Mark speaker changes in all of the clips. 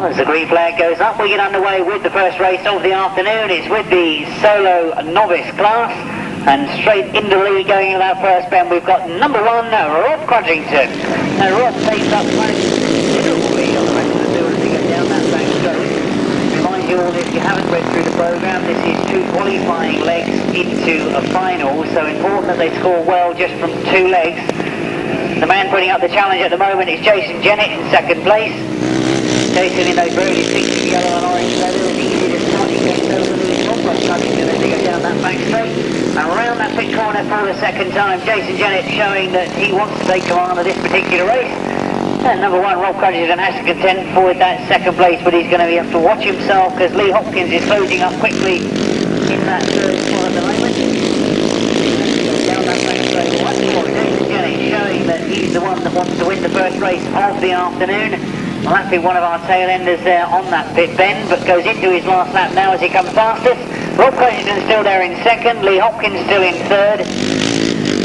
Speaker 1: Well, as the green flag goes up, we get underway with the first race of the afternoon. It's with the solo novice class, and straight into the lead going into that first bend, we've got number 1, Rob Cruddington. And Rob takes up considerably on the rest of the field as they go down that back straight. Remind you all, if you haven't read through the programme, this is 2 qualifying legs into a final, so important that they score well just from 2 legs. The man putting up the challenge at the moment is Jennett in second place. Jason in those very distinctive yellow and orange leathers, easy to start. He gets over the top of Cruddington as they go down that back straight. And around that pit corner for the second time, Jason Jennett showing that he wants to take command of this particular race. And number 1, Rob Cruddington has to contend for that second place, but he's going to have to watch himself because Lee Hopkins is closing up quickly in that third spot at the moment. Down that back straight once more, Jason Jennett showing that he's the one that wants to win the first race of the afternoon. Well, that's been one of our tail enders there on that pit bend, but goes into his last lap now as he comes fastest. Rob Cruddington still there in second, Lee Hopkins still in third.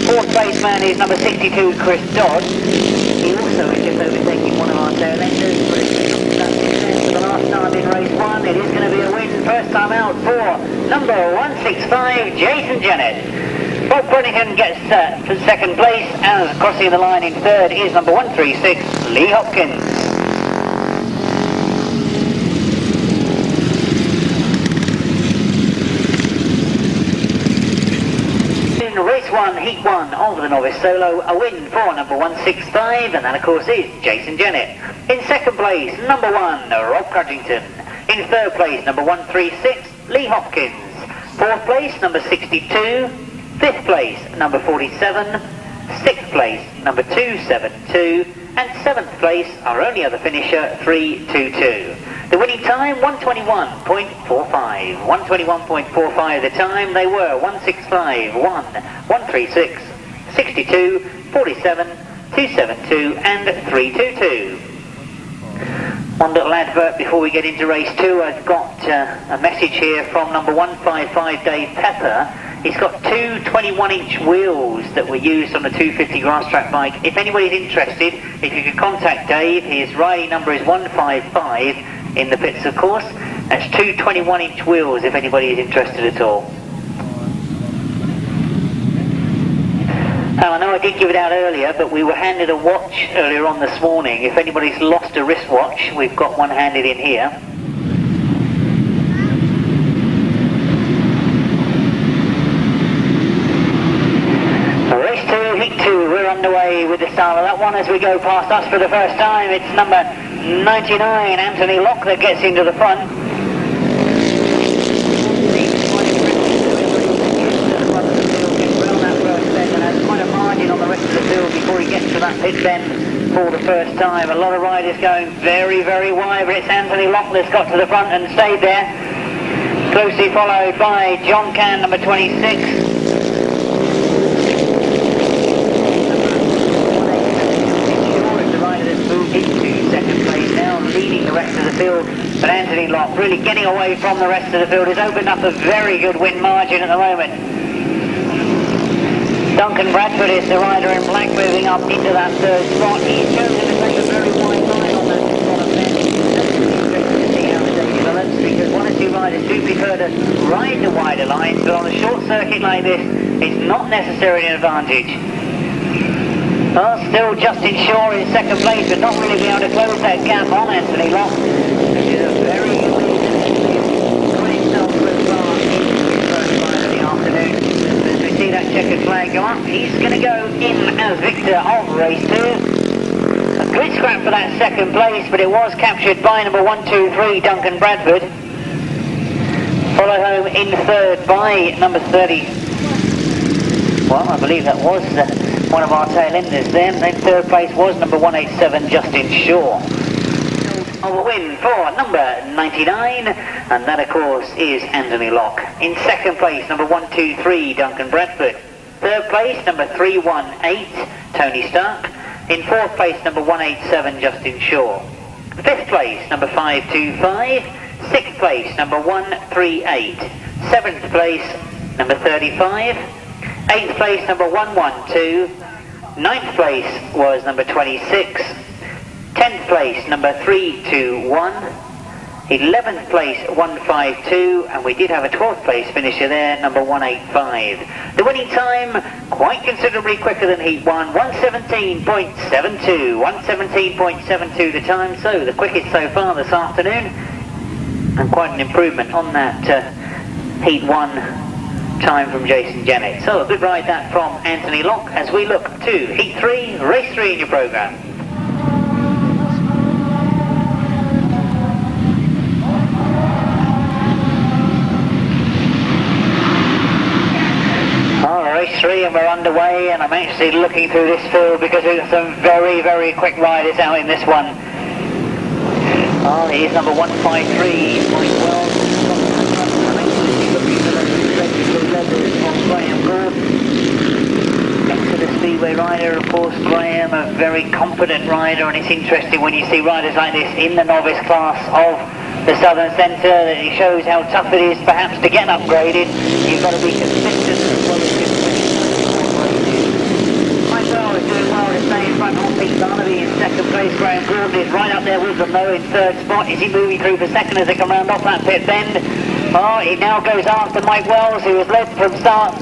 Speaker 1: Fourth place man is number 62, Chris Dodd. He also is just overtaking one of our tail enders, but if he comes to that success for the last time in race 1, it is going to be a win first time out for number 165, Jason Jennett. Rob Cruddington gets to second place, and crossing the line in third is number 136, Lee Hopkins. Race 1, Heat 1 of the novice solo, a win for number 165, and that of course is Jason Jennett. In second place, number 1, Rob Cruddington. In third place, number 136, Lee Hopkins. Fourth place, number 62. Fifth place, number 47. Sixth place, number 272. And seventh place, our only other finisher, 322. The winning time, 121.45. 121.45 the time. They were 165, 1, 136, 62, 47, 272 and 322. One little advert before we get into race 2. I've got a message here from number 155, Dave Pepper. He's got 2 21-inch wheels that were used on the 250 grass track bike. If anybody's interested, if you could contact Dave, his riding number is 155 in the pits, of course. That's 2 21-inch wheels if anybody is interested at all. I know I did give it out earlier, but we were handed a watch earlier on this morning. If anybody's lost a wristwatch, we've got one handed in here. Race 2, Heat 2, we're underway with the start of that one as we go past us for the first time. It's number 99, Anthony Locke, that gets into the front. Quite a margin on the rest of the field before he gets to that pit bend for the first time. A lot of riders going very, very wide, but it's Anthony Locke that's got to the front and stayed there. Closely followed by John Cann, number 26. Into second place now, leading the rest of the field, but Anthony Locke really getting away from the rest of the field. Has opened up a very good win margin at the moment. Duncan Bradford is the rider in black, moving up into that third spot. He's chosen to take a very wide line on that bottom bend. That's interesting to see how the day develops, because 1 or 2 riders do prefer to ride the wider lines, but on a short circuit like this, it's not necessarily an advantage. Well, still Justin Shaw in second place, but not really being able to close that gap on Anthony Locke. Which is a very good got himself so far into his first ride of the afternoon. As we see that checkered flag go up, he's going to go in as victor of race 2. A good scrap for that second place, but it was captured by number 123, Duncan Bradford. Followed home in third by number 30. Well, I believe that was one of our tail enders then. In third place was number 187, Justin Shaw. Of a win for number 99, and that of course is Anthony Locke. In second place, number 123, Duncan Bradford. Third place, number 318, Tony Stark. In fourth place, number 187, Justin Shaw. Fifth place, number 525. Sixth place, number 138. Seventh place, number 35. 8th place, number 112. 9th place was number 26. 10th place, number 321. 11th place 152, and we did have a 12th place finisher there, number 185. The winning time quite considerably quicker than Heat 1, 117.72. 117.72 the time, so the quickest so far this afternoon, and quite an improvement on that Heat 1 time from Jason Jennett. So a good ride that from Anthony Locke as we look to Heat 3, Race 3 in your programme. Race 3, and we're underway, and I'm actually looking through this field because we've got some very, very quick riders out in this one. Oh, here's number 153, Mike Wells. Looking for those registered leathers on Graeme Gordon. Next to the Speedway rider, of course, Graeme, a very confident rider, and it's interesting when you see riders like this in the novice class of the Southern Centre, that it shows how tough it is perhaps to get upgraded. You've got to be consistent as well as consistent. Mike Wells is doing well to stay in front of Pete Barnaby in second place. Graeme Gordon is right up there with them though in third spot. Is he moving through for second as they come round off that pit bend? Oh, he now goes after Mike Wells, who was led from start.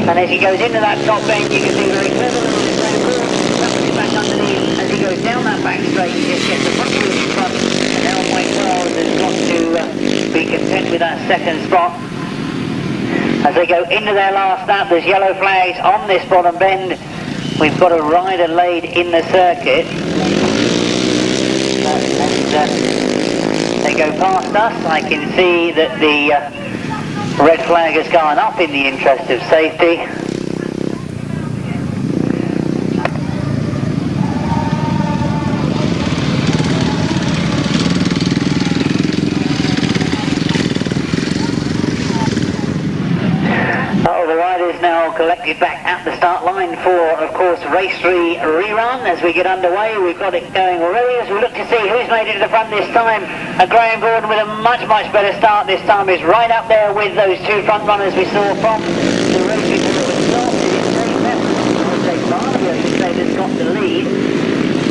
Speaker 1: And as he goes into that top bend, you can see very cleverly Graeme Gordon tucking back underneath as he goes down that back straight. He just gets the front wheel in front. Now Mike Wells has got to be content with that second spot. As they go into their last lap, there's yellow flags on this bottom bend. We've got a rider laid in the circuit. And they go past us. I can see that the red flag has gone up in the interest of safety. Now collected back at the start line for, of course, Race 3 rerun. As we get underway, we've got it going already as we look to see who's made it to the front this time. Graeme Gordon with a much better start this time is right up there with those two front runners we saw from the race before it was stopped. It is Dave Barnaby, I should say, that's got the lead.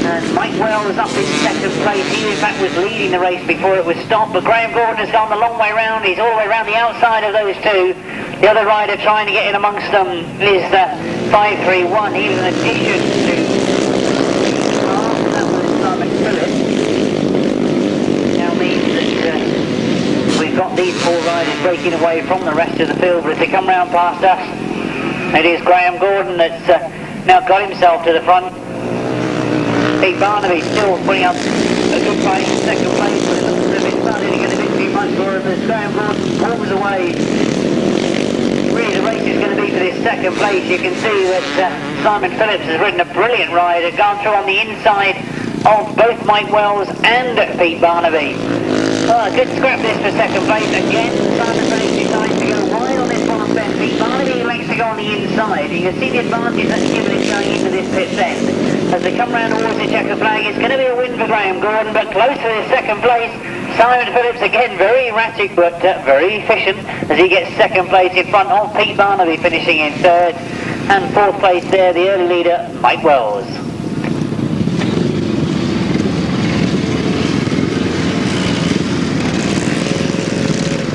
Speaker 1: And Mike Wells up in second place. He in fact was leading the race before it was stopped, but Graeme Gordon has gone the long way round. He's all the way around the outside of those two. The other rider trying to get in amongst them is 531. He was an addition to that was Phillips. Now means that we've got these four riders breaking away from the rest of the field, but if they come round past us, it is Graeme Gordon that's now got himself to the front. Pete Barnaby still putting up a good fight in second place, but it looks as if it's starting to get a bit too much for him as Graeme Gordon pulls away. Really the race is going to be for this second place. You can see that Simon Phillips has ridden a brilliant ride and gone through on the inside of both Mike Wells and Pete Barnaby. Good scrap this for second place. Again, Simon Phillips decides to go wide on this bottom bend. Pete Barnaby likes to go on the inside. You can see the advantage that Dibbon is going into this pit end. As they come round towards the checker flag, it's going to be a win for Graeme Gordon, but close to this second place. Simon Phillips again very erratic but very efficient as he gets second place in front of Pete Barnaby finishing in third, and fourth place there the early leader Mike Wells.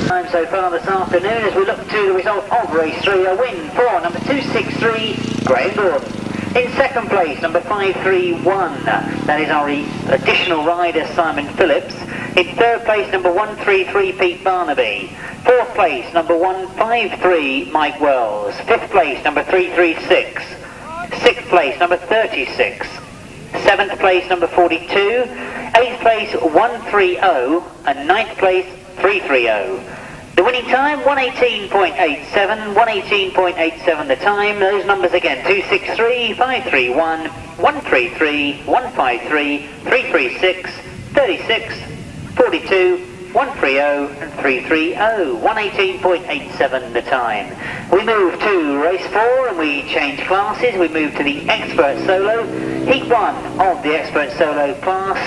Speaker 1: Time so far this afternoon as we look to the result of race 3, a win for number 263 Graeme Gordon. In second place, number 531, that is our additional rider Simon Phillips. In third place, number 133 Pete Barnaby. Fourth place, number 153 Mike Wells. Fifth place, number 336. Sixth place, number 36. Seventh place, number 42. Eighth place, 130. And ninth place, 330. The winning time, 118.87, 118.87 the time. Those numbers again, 263, 531, 133, 153, 336, 36, 42, 130 and 330, 118.87 the time. We move to race 4 and we change classes. We move to the Expert Solo, Heat 1 of the Expert Solo class.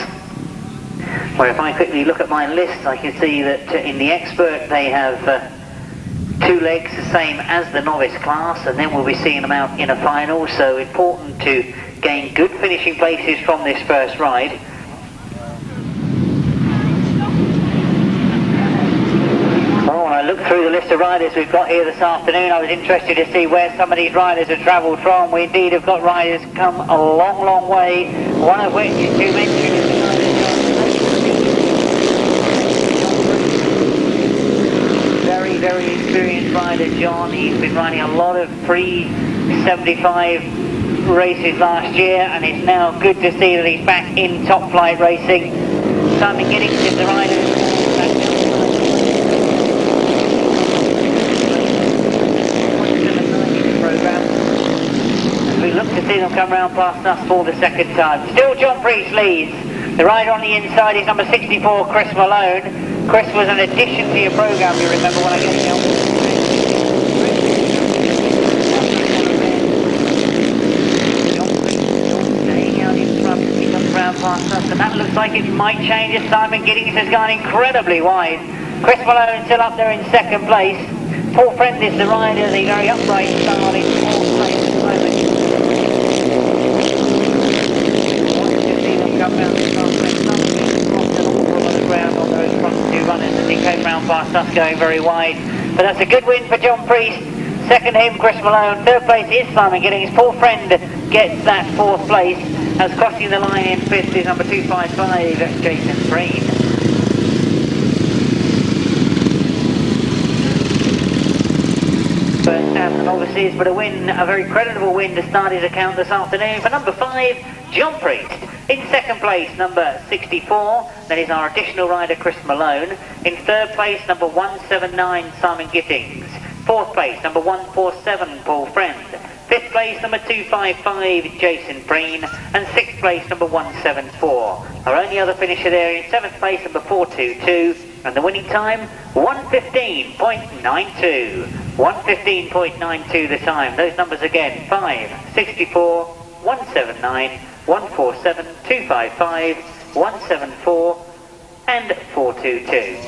Speaker 1: Where if I quickly look at my list, I can see that in the Expert they have 2 legs the same as the Novice class, and then we'll be seeing them out in a final, so important to gain good finishing places from this first ride. through the list of riders we've got here this afternoon, I was interested to see where some of these riders have travelled from. We indeed have got riders come a long, long way, one of which is to mention very, very experienced rider, John. He's been riding a lot of pre-75 races last year, and it's now good to see that he's back in top flight racing. Simon Gittings is the rider. We look to see them come round past us for the second time. Still John Priest leads. The rider on the inside is number 64, Chris Malone. Chris was an addition to your programme, you remember when I get the staying out in front, he comes round past us, and that looks like it might change as Simon Gittings has gone incredibly wide. Chris Malone still up there in second place. Paul Friend is the rider, the very upright style in fourth place at the moment. Come round the front, dropped an awful lot of ground on those front two runners as he came round past us going very wide. But that's a good win for John Priest. Second him, Chris Malone. Third place is Simon Gittings. Paul Friend gets that fourth place. As crossing the line in fifth is number 255, Jason Prynne. First out the novices, but a win, a very creditable win to start his account this afternoon for number 5, John Priest. In second place, number 64, that is our additional rider, Chris Malone. In third place, number 179, Simon Gittings. Fourth place, number 147, Paul Friend. Fifth place, number 255, Jason Prynne. And sixth place, number 174. Our only other finisher there in seventh place, number 422. And the winning time, 1:15.92. 1:15.92 the time. Those numbers again, 5, 64, 179, 147, 255, 174 and 422.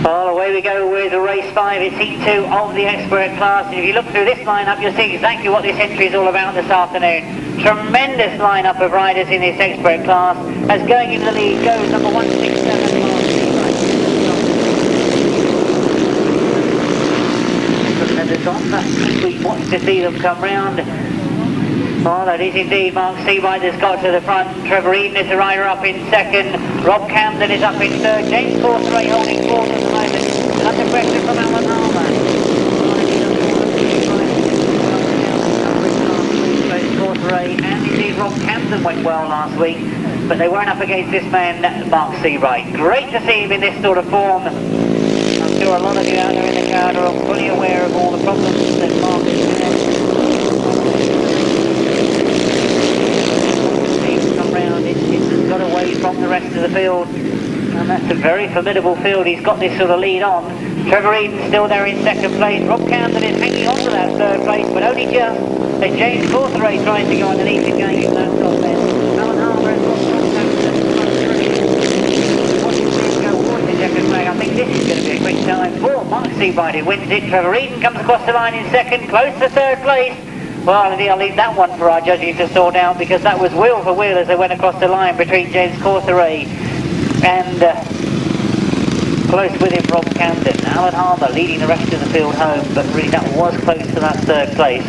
Speaker 1: Well, away we go with race 5. It's heat 2 of the expert class, and if you look through this lineup you'll see exactly what this entry is all about this afternoon. Tremendous lineup of riders in this expert class. As going into the lead goes number 167. We watch to see them come round. Oh, that is indeed Mark Seabright has got to the front. Trevor Eadon is the rider up in second. Rob Camden is up in third. James Cawtheray holding fourth at the moment. Under pressure from Alan Harmer. Cawtheray and indeed Rob Camden went well last week, but they weren't up against this man, Mark Seabright. Great to see him in this sort of form. I'm sure a lot of you out there in the crowd are fully aware of all the problems that Mark has had. Come round, it's got away from the rest of the field, and that's a very formidable field. He's got this sort of lead on. Trevor Eadon still there in second place. Rob Camden is hanging on to that third place, but only just. And James Cawtheray tries to go underneath him going into that top end. Alan Harmer has got I think this is going to be a quick time for Mark Seabright, who wins it. Trevor Eadon comes across the line in second, close to third place. Well, indeed, I'll leave that one for our judges to sort out, because that was wheel for wheel as they went across the line between James Cawtheray and close with him Rob Camden. Alan Harmer leading the rest of the field home, but really that was close to that third place.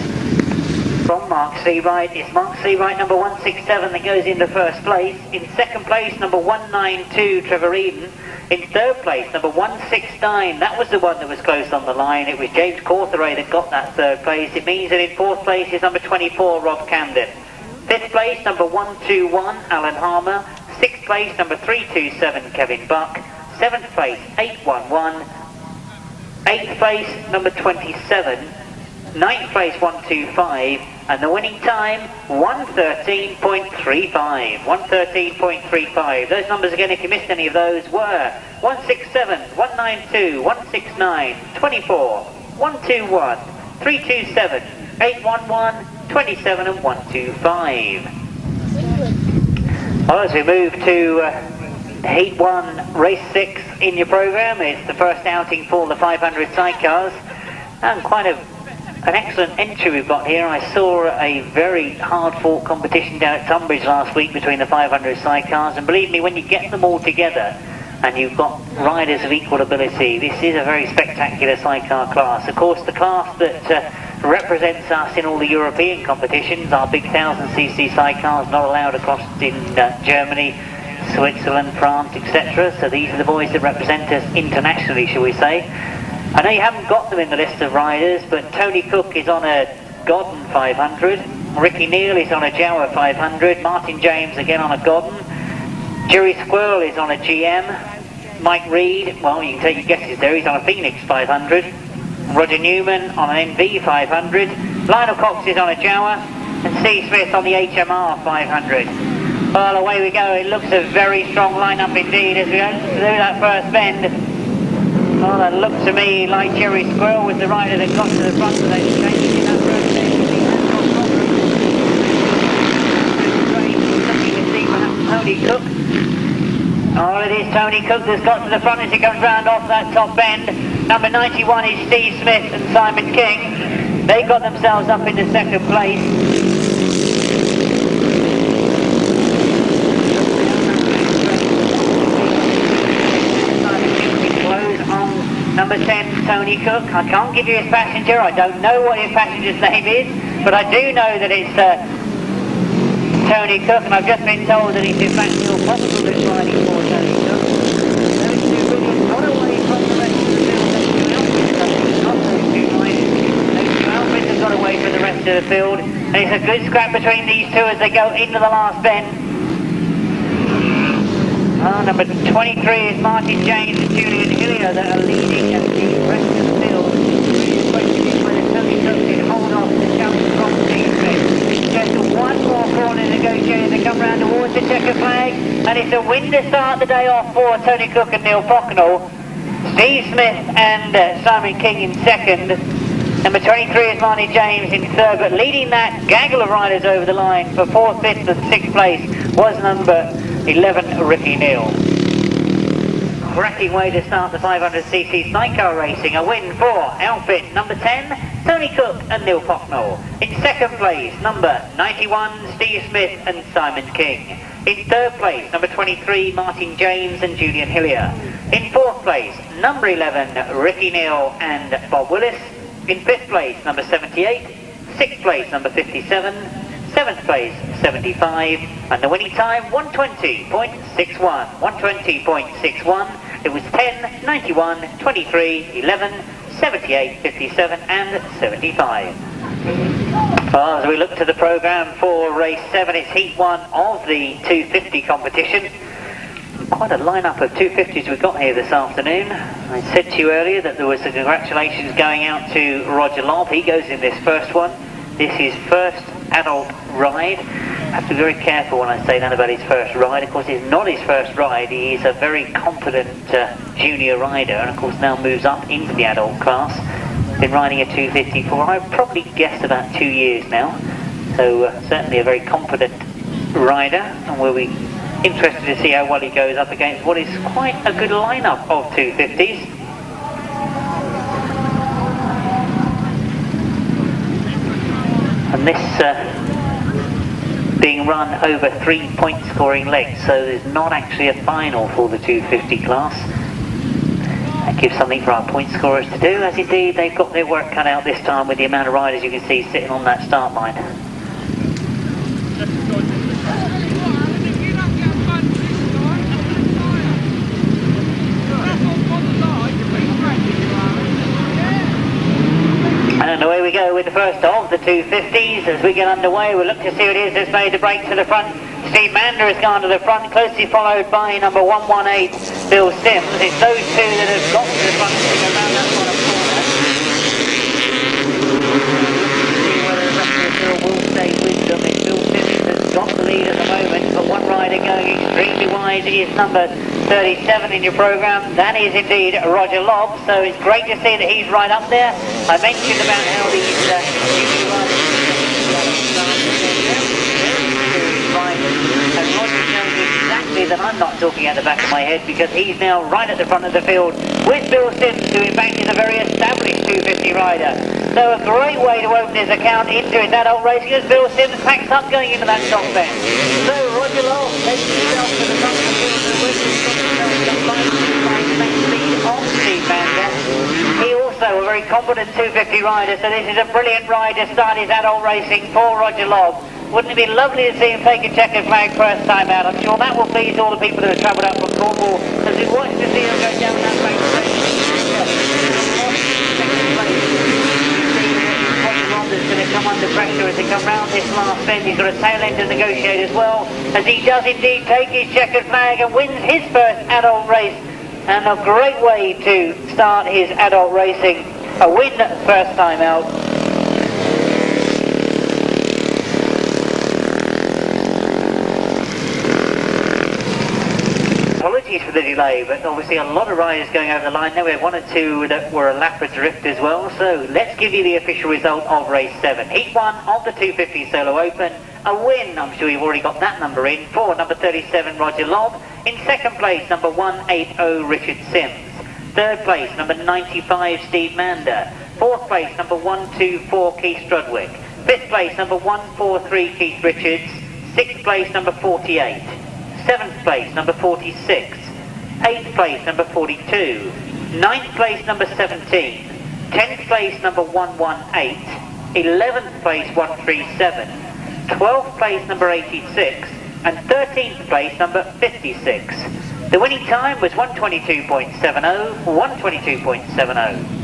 Speaker 1: From Mark Seabright, it's Mark Seabright number 167 that goes into first place. In second place, number 192, Trevor Eadon. In third place, number 169, that was the one that was close on the line. It was James Cawtheray that got that third place. It means that in fourth place is number 24, Rob Camden. Fifth place, number 121, Alan Harmer. Sixth place, number 327, Kevin Buck. Seventh place, 811. Eighth place, number 27. Ninth place, 125. And the winning time, 1:13.35. 1:13.35. Those numbers again, if you missed any of those, were 167, 192, 169, 24, 121, 327, 811, 27 and 125. Well, as we move to Heat 1, Race 6 in your programme, it's the first outing for the 500 sidecars. And quite a An excellent entry we've got here. I saw a very hard-fought competition down at Tunbridge last week between the 500 sidecars, and believe me, when you get them all together and you've got riders of equal ability, this is a very spectacular sidecar class. Of course, the class that represents us in all the European competitions, our big 1000cc sidecars not allowed across in Germany, Switzerland, France, etc. So these are the boys that represent us internationally, shall we say. I know you haven't got them in the list of riders, but Tony Cook is on a Godden 500, Ricky Neal is on a Jawa 500, Martin James again on a Godden, Jerry Squirrel is on a GM, Mike Reed, well, you can take your guesses there, he's on a Phoenix 500, Roger Newman on an NV 500, Lionel Cox is on a Jawa, and Steve Smith on the HMR 500. Well, away we go. It looks a very strong lineup indeed as we go through that first bend. Well, that looked to me like Jerry Squirrel was the rider that got to the front of those changes in that first bend. Looking to see perhaps Tony Cook. Oh, it is Tony Cook that's got to the front as he comes round off that top bend. Number 91 is Steve Smith and Simon King. They got themselves up into second place. Number 10, Tony Cook. I can't give you his passenger. I don't know what his passenger's name is, but I do know that it's Tony Cook, and I've just been told that it's in fact Neil Possible that's riding for Tony Cook. Those two really got away from the rest of the field. Those two outfits have got away from the rest of the field, and it's a good scrap between these two as they go into the last bend. Number 23 is Martin James and Julian Hillier that are leading at the rest of the field. The question is whether Tony Cook can hold off the challenge from Steve Smith. Just one more corner negotiated to come round towards the checker flag, and it's a win to start the day off for Tony Cook and Neil Pocknell. Steve Smith and Simon King in second. Number 23 is Martin James in third, but leading that gaggle of riders over the line for 4th, 5th and 6th place was number 11, Ricky Neal. Cracking way to start the 500cc sidecar racing. A win for outfit number 10, Tony Cook and Neil Pocknell. In second place, number 91, Steve Smith and Simon King. In third place, number 23, Martin James and Julian Hillier. In fourth place, number 11, Ricky Neal and Bob Willis. In fifth place, number 78. Sixth place, number 57. 7th place, 75, and the winning time, 120.61. 120.61. It was 10, 91, 23, 11, 78, 57, and 75. Well, as we look to the programme for race 7, it's heat 1 of the 250 competition. Quite a lineup of 250s we've got here this afternoon. I said to you earlier that there was the congratulations going out to Roger Lobb. He goes in this first one. This is first adult ride. I have to be very careful when I say that about his first ride. Of course, it's not his first ride. He is a very competent junior rider, and of course now moves up into the adult class. Been riding a 250 for, I've probably guessed, about 2 years now. So certainly a very competent rider, and we'll be interested to see how well he goes up against what is quite a good lineup of 250s. And this being run over 3 point scoring legs, so there's not actually a final for the 250 class. That gives something for our point scorers to do, as indeed they've got their work cut out this time with the amount of riders you can see sitting on that start line. And away we go with the first of the 250s. As we get underway, we'll look to see who it is that's made the break to the front. Steve Mander has gone to the front, closely followed by number 118, Bill Sims. It's those two that have got to the front as we go round that corner. See whether the rest of the field will stay with them. It's Bill Sims that's got the lead at the moment, but one rider going extremely wide is number 37 in your programme. That is indeed Roger Lobb, so it's great to see that he's right up there. I mentioned about how these and Roger knows exactly that I'm not talking out the back of my head, because he's now right at the front of the field with Bill Sims, who in fact is a very established 250 rider. So a great way to open his account into his adult racing as Bill Sims packs up going into that top bend. So Roger Lobb takes himself to the front of the field and wins lead on Steve Mander. He also a very competent 250 rider, so this is a brilliant ride to start his adult racing for Roger Lobb. Wouldn't it be lovely to see him take a checkered flag first time out? I'm sure that will please all the people that have travelled up from Cornwall as we watch to see him go down that bank. Is going to come under pressure as they come round this last bend. He's got a tail end to negotiate as well, as he does indeed take his checkered flag and wins his first adult race, and a great way to start his adult racing. A win first time out. Apologies for the delay, but obviously a lot of riders going over the line. Now we have one or two that were a lap adrift as well, so let's give you the official result of race 7. Heat 1 of the 250 Solo Open. A win, I'm sure you've already got that number in, for number 37 Roger Lobb. In second place, number 180 Richard Sims. Third place, number 95 Steve Mander. Fourth place, number 124 Keith Strudwick. Fifth place, number 143 Keith Richards. Sixth place, number 48. 7th place, number 46, 8th place, number 42, 9th place, number 17, 10th place, number 118, 11th place, 137, 12th place, number 86, and 13th place, number 56. The winning time was 122.70, 122.70.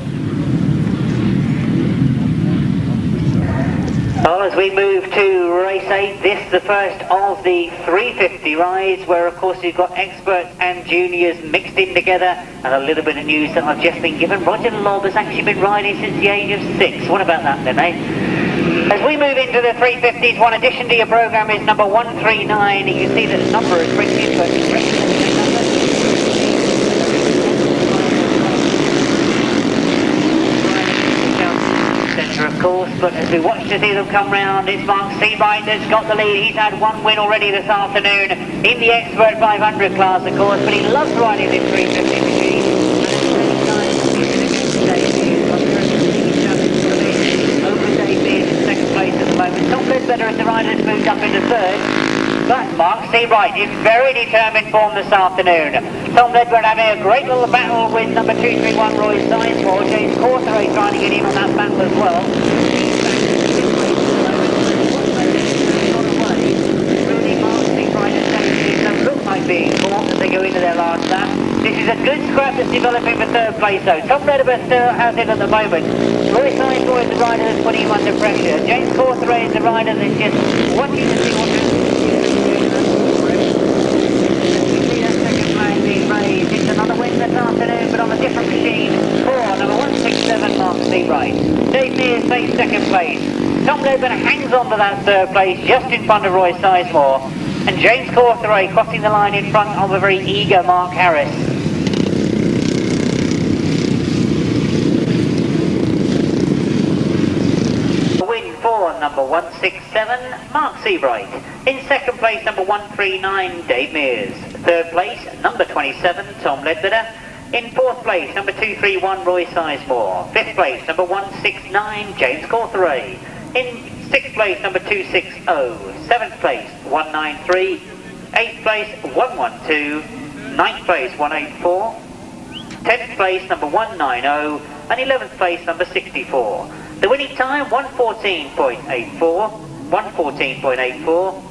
Speaker 1: Well, as we move to race 8, this is the first of the 350 rides, where of course you've got experts and juniors mixed in together, and a little bit of news that I've just been given. Roger Lobb has actually been riding since the age of 6. What about that then, eh? As we move into the 350s, one addition to your programme is number 139. You can see that the number is printed, but of course, but as we watch to see them come round, it's Mark Seabright that's got the lead. He's had one win already this afternoon in the Expert 500 class, of course, but he loves riding this 350 machine. Over Dave Mears in second place at the moment. Tom Leadbetter as the rider has moved up into third. But Mark Seabright in very determined form this afternoon. Tom Leadbetter having a great little battle with number 231 Roy Sizemore. James Cawtheray trying to get in on that battle as well. Look like being caught as they go into their last lap. This is a good scrap that's developing for third place though. Tom Leadbetter still has it at the moment. Roy Sizemore is the rider that's putting him under pressure. James Cawtheray is the rider that's just watching to see what it's another win this afternoon, but on a different machine for number 167 Mark Seabright. Dave Mears takes second place. Tom Leadbetter hangs on to that third place just in front of Roy Sizemore, and James Cawtheray crossing the line in front of a very eager Mark Harris. Win for number 167 Mark Seabright. In second place, number 139 Dave Mears. Third place, number 27, Tom Leadbetter. In fourth place, number 231, Roy Sizemore. Fifth place, number 169, James Cawtheray. In sixth place, number 260. Seventh place, 193. Eighth place, 112. Ninth place, 184. 10th place, number 190. And 11th place, number 64. The winning time, 114.84. 114.84.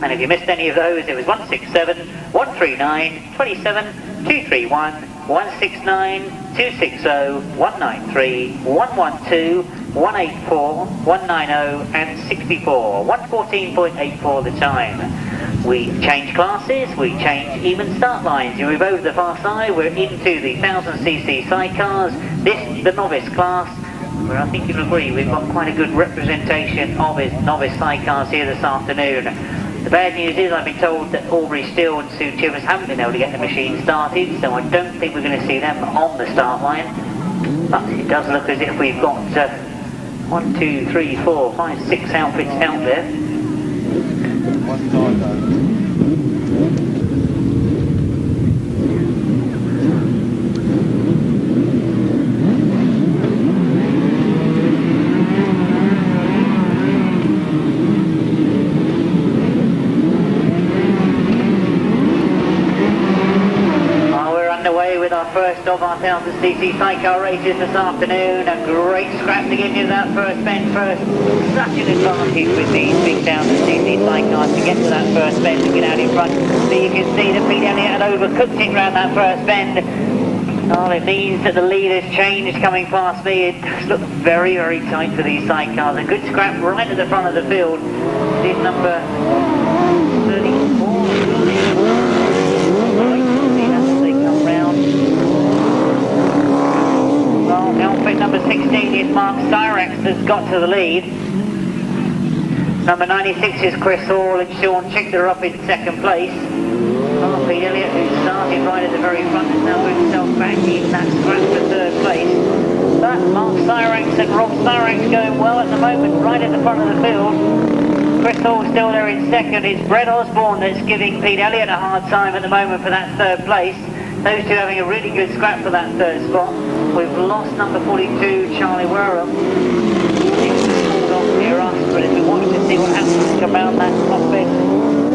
Speaker 1: And if you missed any of those, it was 167, 139, 27, 231, 169, 260, 193, 112, 184, 190 and 64. 114.84 the time. We change classes, we change even start lines. You move over the far side, we're into the 1000cc sidecars. This, the novice class, where I think you'll agree we've got quite a good representation of his novice sidecars here this afternoon. The bad news is I've been told that Aubrey Steele and Sue Chivers haven't been able to get the machine started, so I don't think we're going to see them on the start line. But it does look as if we've got 1, 2, 3, 4, 5, 6 outfits out there. CC Sidecar races this afternoon. A great scrap to get into that first bend first. Such an advantage with these big sounds of CC Sidecars to get to that first bend and get out in front. So you can see that Pete Elliott had overcooked it around that first bend. Oh, it means that the lead has changed coming past me. It does look very, very tight for these sidecars. A good scrap right at the front of the field. This number 34. As they come round. Well, outfit number 16 is Mark Cyrax that's got to the lead. Number 96 is Chris Hall and Sean Chick, they're up in second place. Oh, Pete Elliott, who started right at the very front, has now moved himself back in that scrap for third place. But Mark Cyrax and Rob Cyrax going well at the moment, right at the front of the field. Chris Hall still there in second. It's Brett Osborne that's giving Pete Elliott a hard time at the moment for that third place. Those two having a really good scrap for that third spot. We've lost number 42, Charlie Wareham. He was pulled off near us, but if we watch to see what happens around that top bit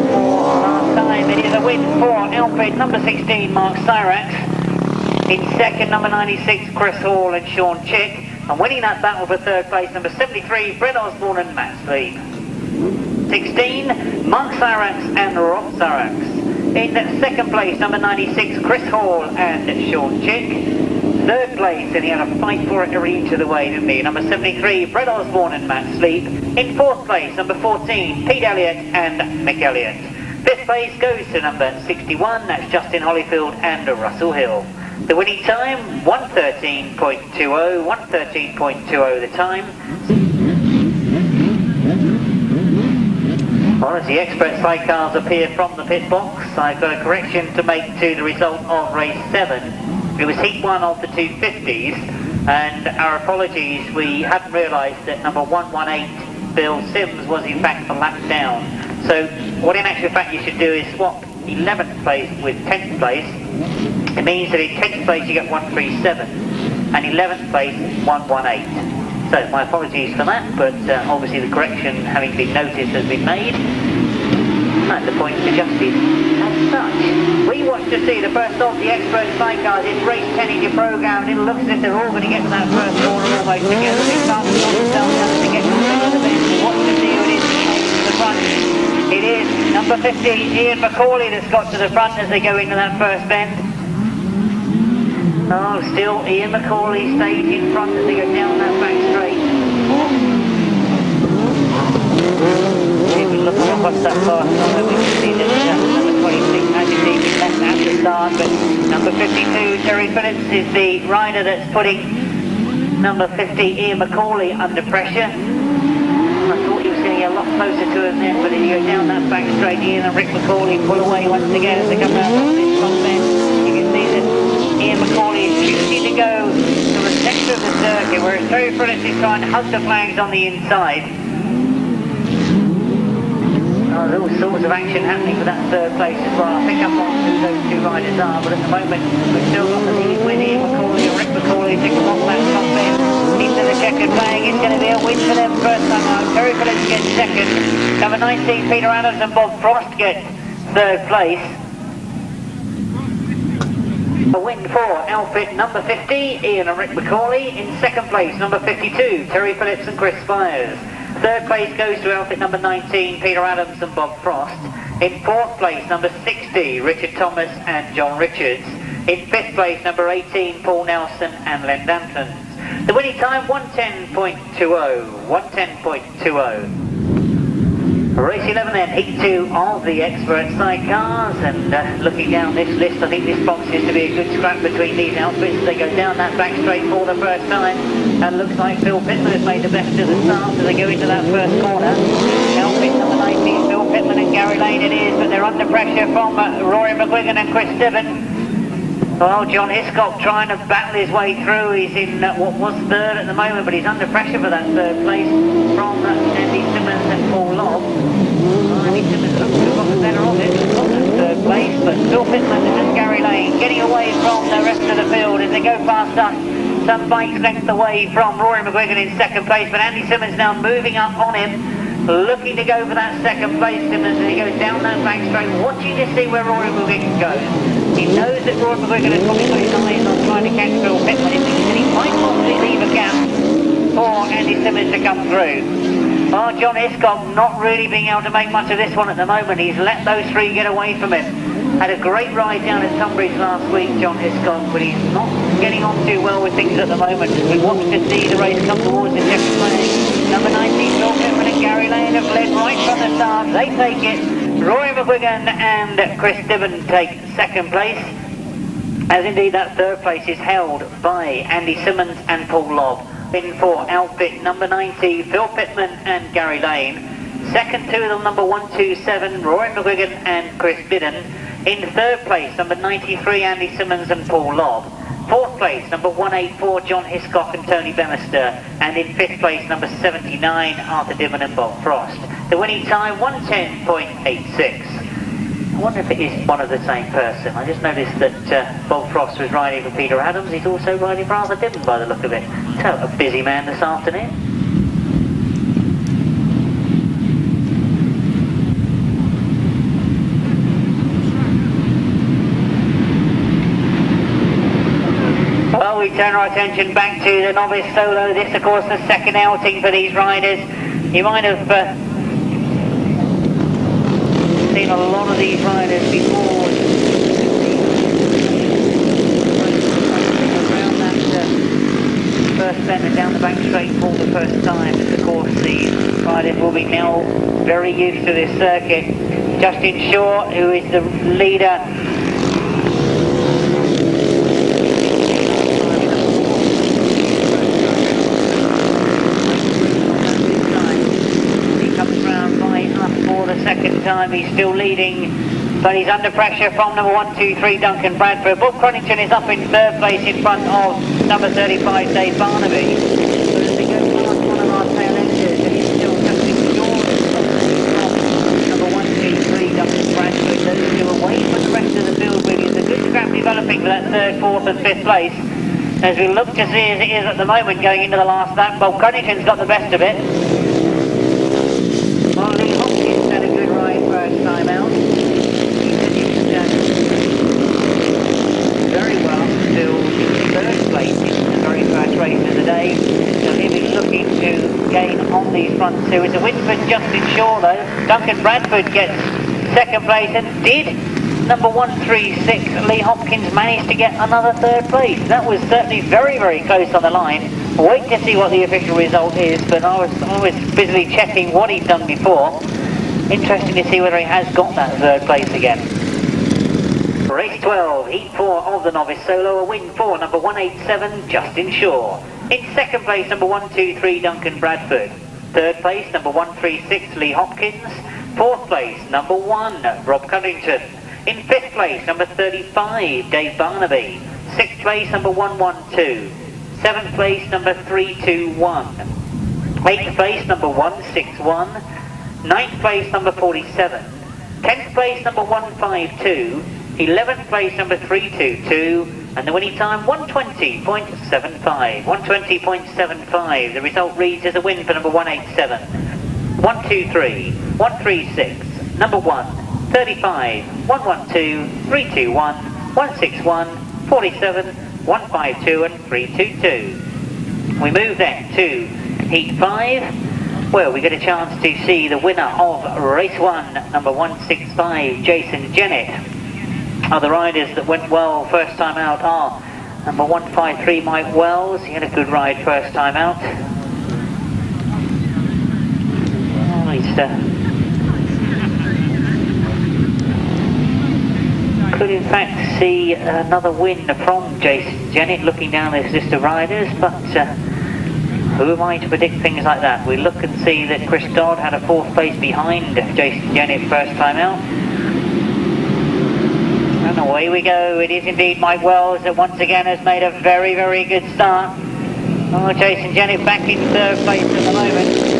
Speaker 1: for last time, it is a win for outfit number 16, Mark Cyrax. In second, number 96, Chris Hall and Sean Chick. And winning that battle for third place, number 73, Brett Osborne and Matt Sleep. 16, Mark Cyrax and Rob Cyrax. In second place, number 96, Chris Hall and Sean Chick. Third place, and he had a fight for it every inch of the way, didn't he? Number 73, Brett Osborne and Matt Sleep. In fourth place, number 14, Pete Elliott and Mick Elliott. Fifth place goes to number 61, that's Justin Holyfield and Russell Hill. The winning time, 1:13.20, 1:13.20 the time. Well, as the expert sidecars appear from the pit box, I've got a correction to make to the result of race 7. It was heat 1 of the 250s, and our apologies, we hadn't realised that number 118, Bill Sims, was in fact a lap down. So what in actual fact you should do is swap 11th place with 10th place. It means that in 10th place you get 137, and 11th place 118. So my apologies for that, but obviously the correction having been noticed has been made, and the points adjusted as such. We watch to see the first of the expert sidecars. It's race 10 in your programme, and it looks as if they're all going to get to that first corner almost together. They start to sort themselves out to get to the middle of the bend. We watch to see who it is to the front. It is number 50, Ian McAuley, that's got to the front as they go into that first bend. Oh, still Ian McAuley stays in front as they go down that back straight. If we look across that far, we can see that number 26 Adrian left at the start, but number 52 Terry Phillips is the rider that's putting number 50 Ian McAuley under pressure. I thought he was getting a lot closer to him then, but as you go down that back straight, Ian and Rick McAuley pull away once again as they come round on this front bend. You can see that Ian McAuley is choosing to go to the centre of the circuit, whereas Terry Phillips is trying to hug the flags on the inside. Oh, there's all sorts of action happening for that third place as well. I'll pick up on who those two riders are, but at the moment we've still got the lead with Ian McAuley and Rick McAuley to come off that top bend into the checkered flag. It's going to be a win for them first time out. Terry Phillips gets second. Number 19 Peter Adams and Bob Frost get third place. A win for outfit number 50, Ian and Rick McAuley. In second place, number 52, Terry Phillips and Chris Spires. Third place goes to outfit number 19, Peter Adams and Bob Frost. In fourth place, number 60, Richard Thomas and John Richards. In fifth place, number 18, Paul Nelson and Len Danton. The winning time, 1:10.20, 1:10.20. Race 11 then, heat 2 of the expert sidecars, and looking down this list, I think this box is to be a good scrap between these outfits. They go down that back straight for the first time, and looks like Phil Pitman has made the best of the start as they go into that first corner. Outfit number 19, Phil Pitman and Gary Lane it is, but they're under pressure from Rory McGuigan and Chris Dibbon. Well, John Hiscock trying to battle his way through. He's in what was third at the moment, but he's under pressure for that third place from Andy Symons and Paul Lobb. Andy Symons looks to have got the better of it on that third place, but Phil Pitman and Gary Lane getting away from the rest of the field as they go past us. Some bike length away from Rory McGuigan in second place, but Andy Symons now moving up on him, looking to go for that second place. Symons as he goes down that back straight, watching to see where Rory McGuigan goes. He knows that Rory McGuigan has probably got his eyes on trying to catch Phil Pitman, and he might possibly leave a gap for Andy Symons to come through. Oh, John Hiscock not really being able to make much of this one at the moment. He's let those three get away from him. Had a great ride down at Tunbridge last week, John Hiscock, but he's not getting on too well with things at the moment. We watch to see the race come towards the second flag. Number 19, Phil Pitman and Gary Lane have led right from the start. They take it. Rory McGuigan and Chris Dibbon take second place. As indeed that third place is held by Andy Symons and Paul Lobb. In for outfit number 90, Phil Pitman and Gary Lane. Second to them, number 127, Rory McGuigan and Chris Dibbon. In third place, number 93, Andy Symons and Paul Lobb. Fourth place, number 184, John Hiscock and Tony Bemister. And in fifth place, number 79, Arthur Dibbon and Bob Frost. The winning time, 1:10.86. I wonder if it is one of the same person. I just noticed that Bob Frost was riding for Peter Adams. He's also riding for Arthur Dibbon by the look of it. So, a busy man this afternoon. Well, we turn our attention back to the novice solo. This, of course, the second outing for these riders. You might have seen a lot of these riders before. Around that first bend and down the back straight for the first time. And, of course, these riders will be now very used to this circuit. Justin Shaw, who is the leader, second time. He's still leading, but he's under pressure from number 123 Duncan Bradford. Bob Cruddington is up in third place in front of number 35 Dave Barnaby. But as they go past one of our tail enders, it is still Justin Shaw from number 123 Duncan Bradford. Those two away from the rest of the field. Really, it's a good scrap developing for that third, fourth and fifth place. As we look to see as it is at the moment going into the last lap, Bob Cruddington's got the best of it. Hopkins had a good ride first time out. He did very well until third place in the very first race of the day. So he'll be looking to gain on these front two. It's a win for Justin Shaw though. Duncan Bradford gets second place, and did number 136 Lee Hopkins manage to get another third place. That was certainly very, very close on the line. Wait to see what the official result is, but I was busily checking what he'd done before. Interesting to see whether he has got that third place again. Race 12, Heat 4 of the novice solo, a win for number 187 Justin Shaw. In second place, number 123 Duncan Bradford. Third place, number 136 Lee Hopkins. Fourth place, number 1 Rob Cruddington. In fifth place, number 35 Dave Barnaby. Sixth place, number 112. Seventh place, number 321. Eighth place, number 161. Ninth place, number 47. 10th place, number 152. 11th place, number 322. And the winning time, 120.75. 120.75. The result reads as a win for number 187. 123, 136, number 1, 35, 112, 321, 161, 47, 152 and 322. We move then to Heat 5, where we get a chance to see the winner of Race 1, number 165, Jason Jennett. Other riders that went well first time out are number 153, Mike Wells. He had a good ride first time out. Could in fact see another win from Jason Jennett looking down this list of riders, but who am I to predict things like that? We look and see that Chris Dodd had a fourth place behind Jason Jennett first time out. And away we go. It is indeed Mike Wells that once again has made a very, very good start. Oh, Jason Jennett back in third place at the moment.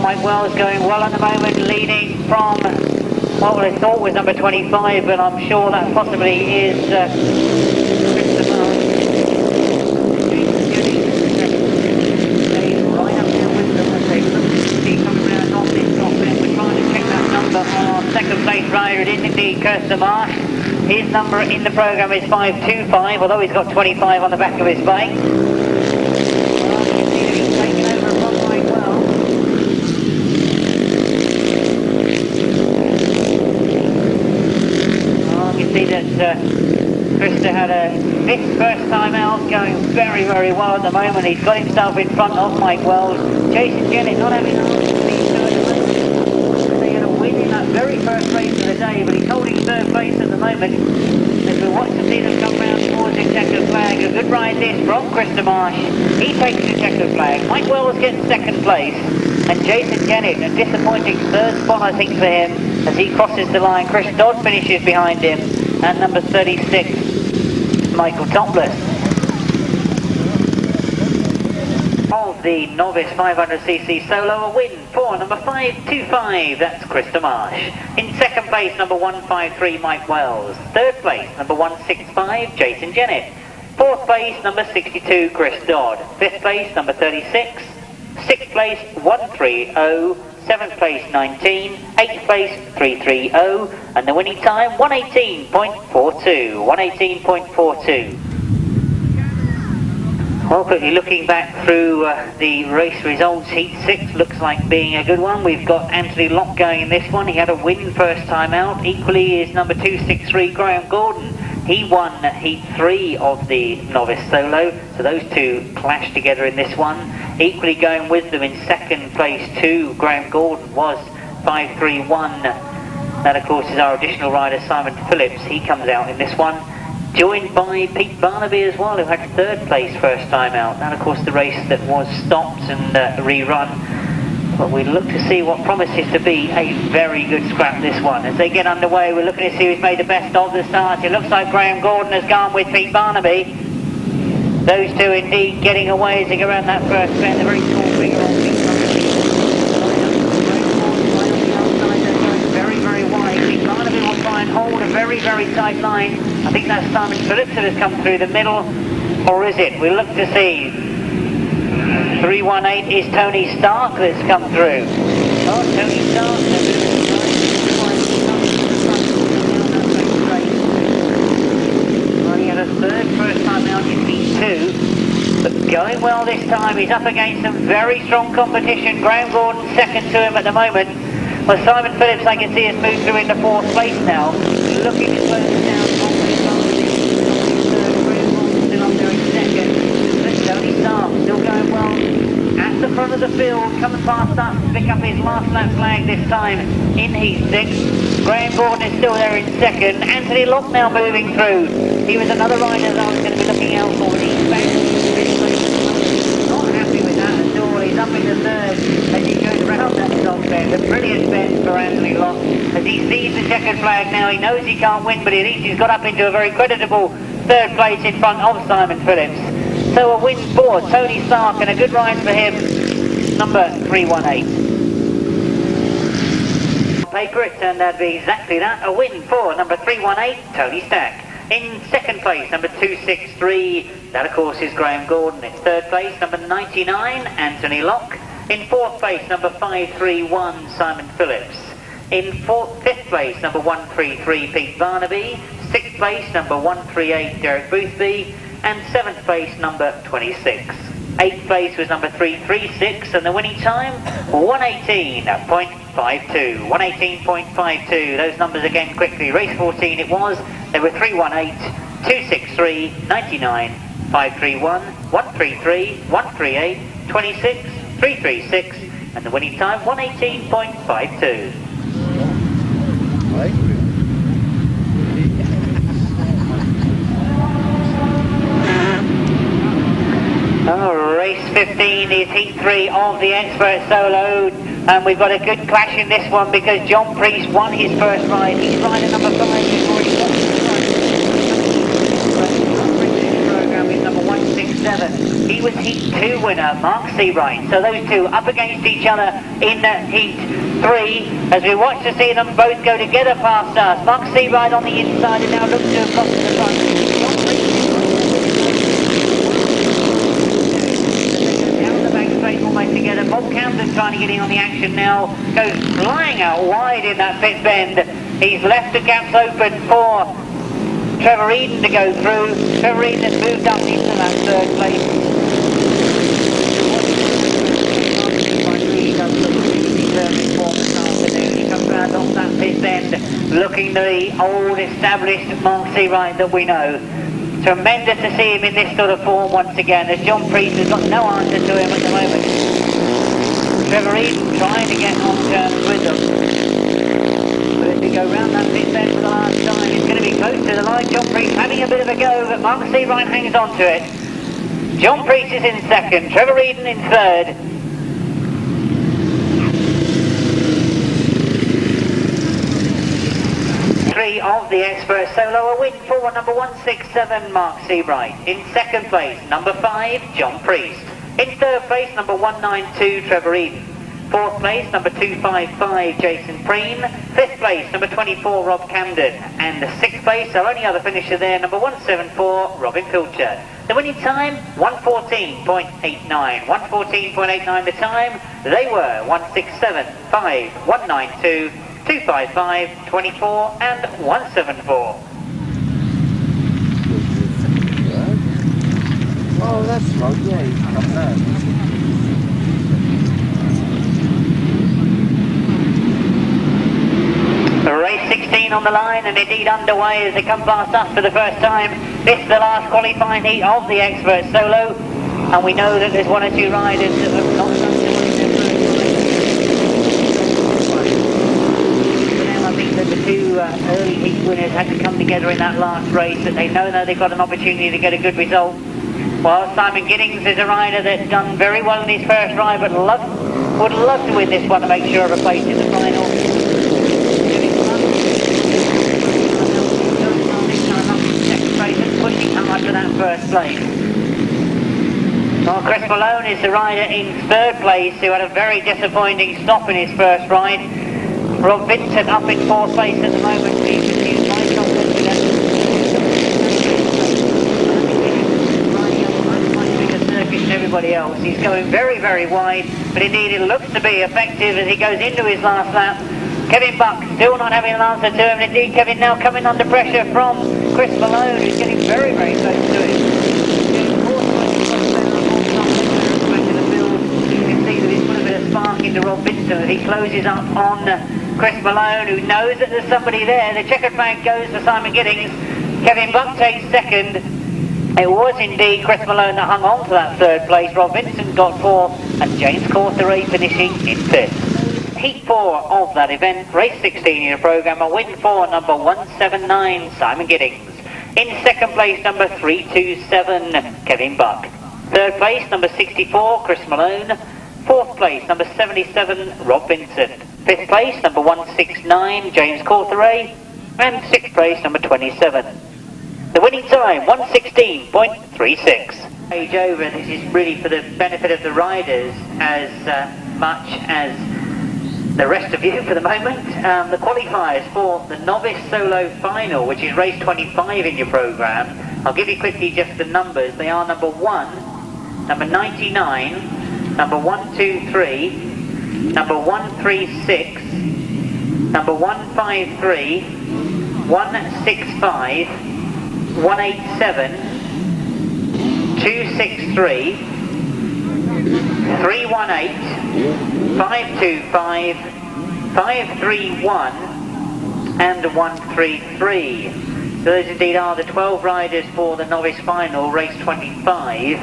Speaker 1: Mike Wells going well at the moment, leading from what I thought was number 25, but I'm sure that possibly is right up there with them as they look to see from second place rider. It is indeed Kirsten Marsh. His number in the programme is 525, although he's got 25 on the back of his bike. He's taken over from quite well. You can see that Krista had a fifth first time out, going very, very well at the moment. He's got himself in front of Mike Wells. Jason Jennett not having they had a win in that very first race of the day, but he's holding third place at the moment. As we watch the see them come round towards the checkered flag, a good ride this from Krista Marsh. He takes the checkered flag. Mike Wells gets second place, and Jason Jennett, a disappointing third spot I think for him as he crosses the line. Chris Dodd finishes behind him, and number 36, Michael Topless. Of the novice 500cc solo, a win for number 525, that's Krista Marsh. In second place, number 153, Mike Wells. Third place, number 165, Jason Jennett. Fourth place, number 62, Chris Dodd. Fifth place, number 36. Sixth place, 130. Seventh place, 19. Eighth place, 330. And the winning time, 118.42. 118.42. Well, quickly looking back through the race results, Heat 6 looks like being a good one. We've got Anthony Locke going in this one. He had a win first time out. Equally is number 263, Graeme Gordon. He won Heat 3 of the novice solo, so those two clashed together in this one. Equally going with them in second place too, Graeme Gordon, was 531. That of course is our additional rider, Simon Phillips. He comes out in this one. Joined by Pete Barnaby as well, who had third place first time out. And of course the race that was stopped and rerun. But we look to see what promises to be a very good scrap this one. As they get underway, we're looking to see who's made the best of the start. It looks like Graeme Gordon has gone with Pete Barnaby. Those two indeed getting away as they go around that first bend. A very small figure on Pete Barnaby. Very, very wide. Pete Barnaby will try and hold a very, very tight line. I think that's Simon Phillips that has come through the middle, or is it? We'll look to see. 318 is Tony Stark that's come through. Oh, Tony Stark. Well, he had a third first time out in Heat 2, but going well this time. He's up against some very strong competition. Graeme Gordon second to him at the moment. Well, Simon Phillips, I can see, has moved through into fourth place now. Looking to close it down. Still up there in second. Tony Stark still going well at the front of the field, coming past us to pick up his last lap flag this time in Heat 6. Graeme Gordon is still there in second. Anthony Locke now moving through. He was another rider that I was going to be looking out for, but he's back. Not happy with that at all. He's up in the third as he goes around that top bend. A brilliant bend for Anthony Locke. As he sees the checkered flag now, he knows he can't win, but at least he's got up into a very creditable third place in front of Simon Phillips. So a win for Tony Stark and a good ride for him, number 318. On paper it turned out to be exactly that, a win for number 318, Tony Stark. In second place, number 263, that of course is Graeme Gordon. In third place, number 99, Anthony Locke. In fourth place, number 531, Simon Phillips. In fifth place, number 133, Pete Barnaby. Sixth place, number 138, Derek Boothby. And seventh place, number 26. Eighth place was number 336, and the winning time, 118.52. 118.52. Those numbers again quickly. Race 14 it was. They were 318, 263, 99, 531, 133, 138, 26, 336, and the winning time, 118.52. Race 15 is Heat 3 of the Expert Solo, and we've got a good clash in this one because John Priest won his first ride. He's rider number 5. He's already won his program is number 167. He was Heat 2 winner, Mark Seabright. So those two up against each other in Heat 3 as we watch to see them both go together past us. Mark Seabright on the inside and now looks to across to the front. John Priest almost together. Bob Camden trying to get in on the action now. Goes flying out wide in that pit bend. He's left the gaps open for Trevor Eadon to go through. Trevor Eadon has moved up into that third place. He comes round off that pit bend, looking the old established Mark Seabright that we know. Tremendous to see him in this sort of form once again, as John Priest has got no answer to him at the moment. Trevor Eadon trying to get on terms with them. But as we go round that pit bend for the last time, it's going to be close to the line. John Priest having a bit of a go, but Mark Seabright hangs on to it. John Priest is in second, Trevor Eadon in third. Of the expert solo, a win for number 167 Mark Seabright. In second place, number 5 John Priest. In third place, number 192 Trevor Eadon. Fourth place, number 255 Jason Prynne. Fifth place, number 24 Rob Camden. And the sixth place, our only other finisher there, number 174 Robin Pilcher. The winning time, 1:14.89. 1:14.89 the time. They were 167.5, 192. 255, 24 and 174.
Speaker 2: Oh, that's right, yeah, he's come there.
Speaker 1: Race 16 on the line and indeed underway as they come past us for the first time. This is the last qualifying heat of the expert solo, and we know that there's one or two riders that have not done so well in their first race. I think that the two early heat winners had to come together in that last race, that they know that they've got an opportunity to get a good result. Well, Simon Gittings is a rider that's done very well in his first ride, but would love to win this one to make sure of a place in the final. Second place and pushing hard for that first place. Well, Chris Malone is the rider in third place, who had a very disappointing stop in his first ride. Rob Vincent up in fourth place at the moment. He's refused my confidence again. Riding up a much bigger circuit than everybody else. He's going very, very wide, but indeed it looks to be effective as he goes into his last lap. Kevin Buck still not having an answer to him. Indeed, Kevin now coming under pressure from Chris Malone, who's getting very, very close to him. You can see that he's put a bit of spark into Rob Vincent. He closes up on Chris Malone, who knows that there's somebody there. The checkered flag goes for Simon Gittings. Kevin Buck takes second. It was indeed Chris Malone that hung on to that third place. Rob Vincent got fourth, and James Cawtheray finishing in fifth. Heat 4 of that event, race 16 in the programme, a win for number 179 Simon Gittings. In second place, number 327 Kevin Buck. Third place, number 64 Chris Malone. Fourth place, number 77 Rob Vincent. Fifth place, number 169 James Cawtheray. And sixth place, number 27. The winning time, 1:16.36. Age over, this is really for the benefit of the riders as much as the rest of you for the moment. The qualifiers for the novice solo final, which is race 25 in your programme. I'll give you quickly just the numbers. They are number 1, number 99, number 123, number 136, number 153, 165, 187, 263, 318, 525, 531 and 133. So those indeed are the 12 riders for the novice final, race 25.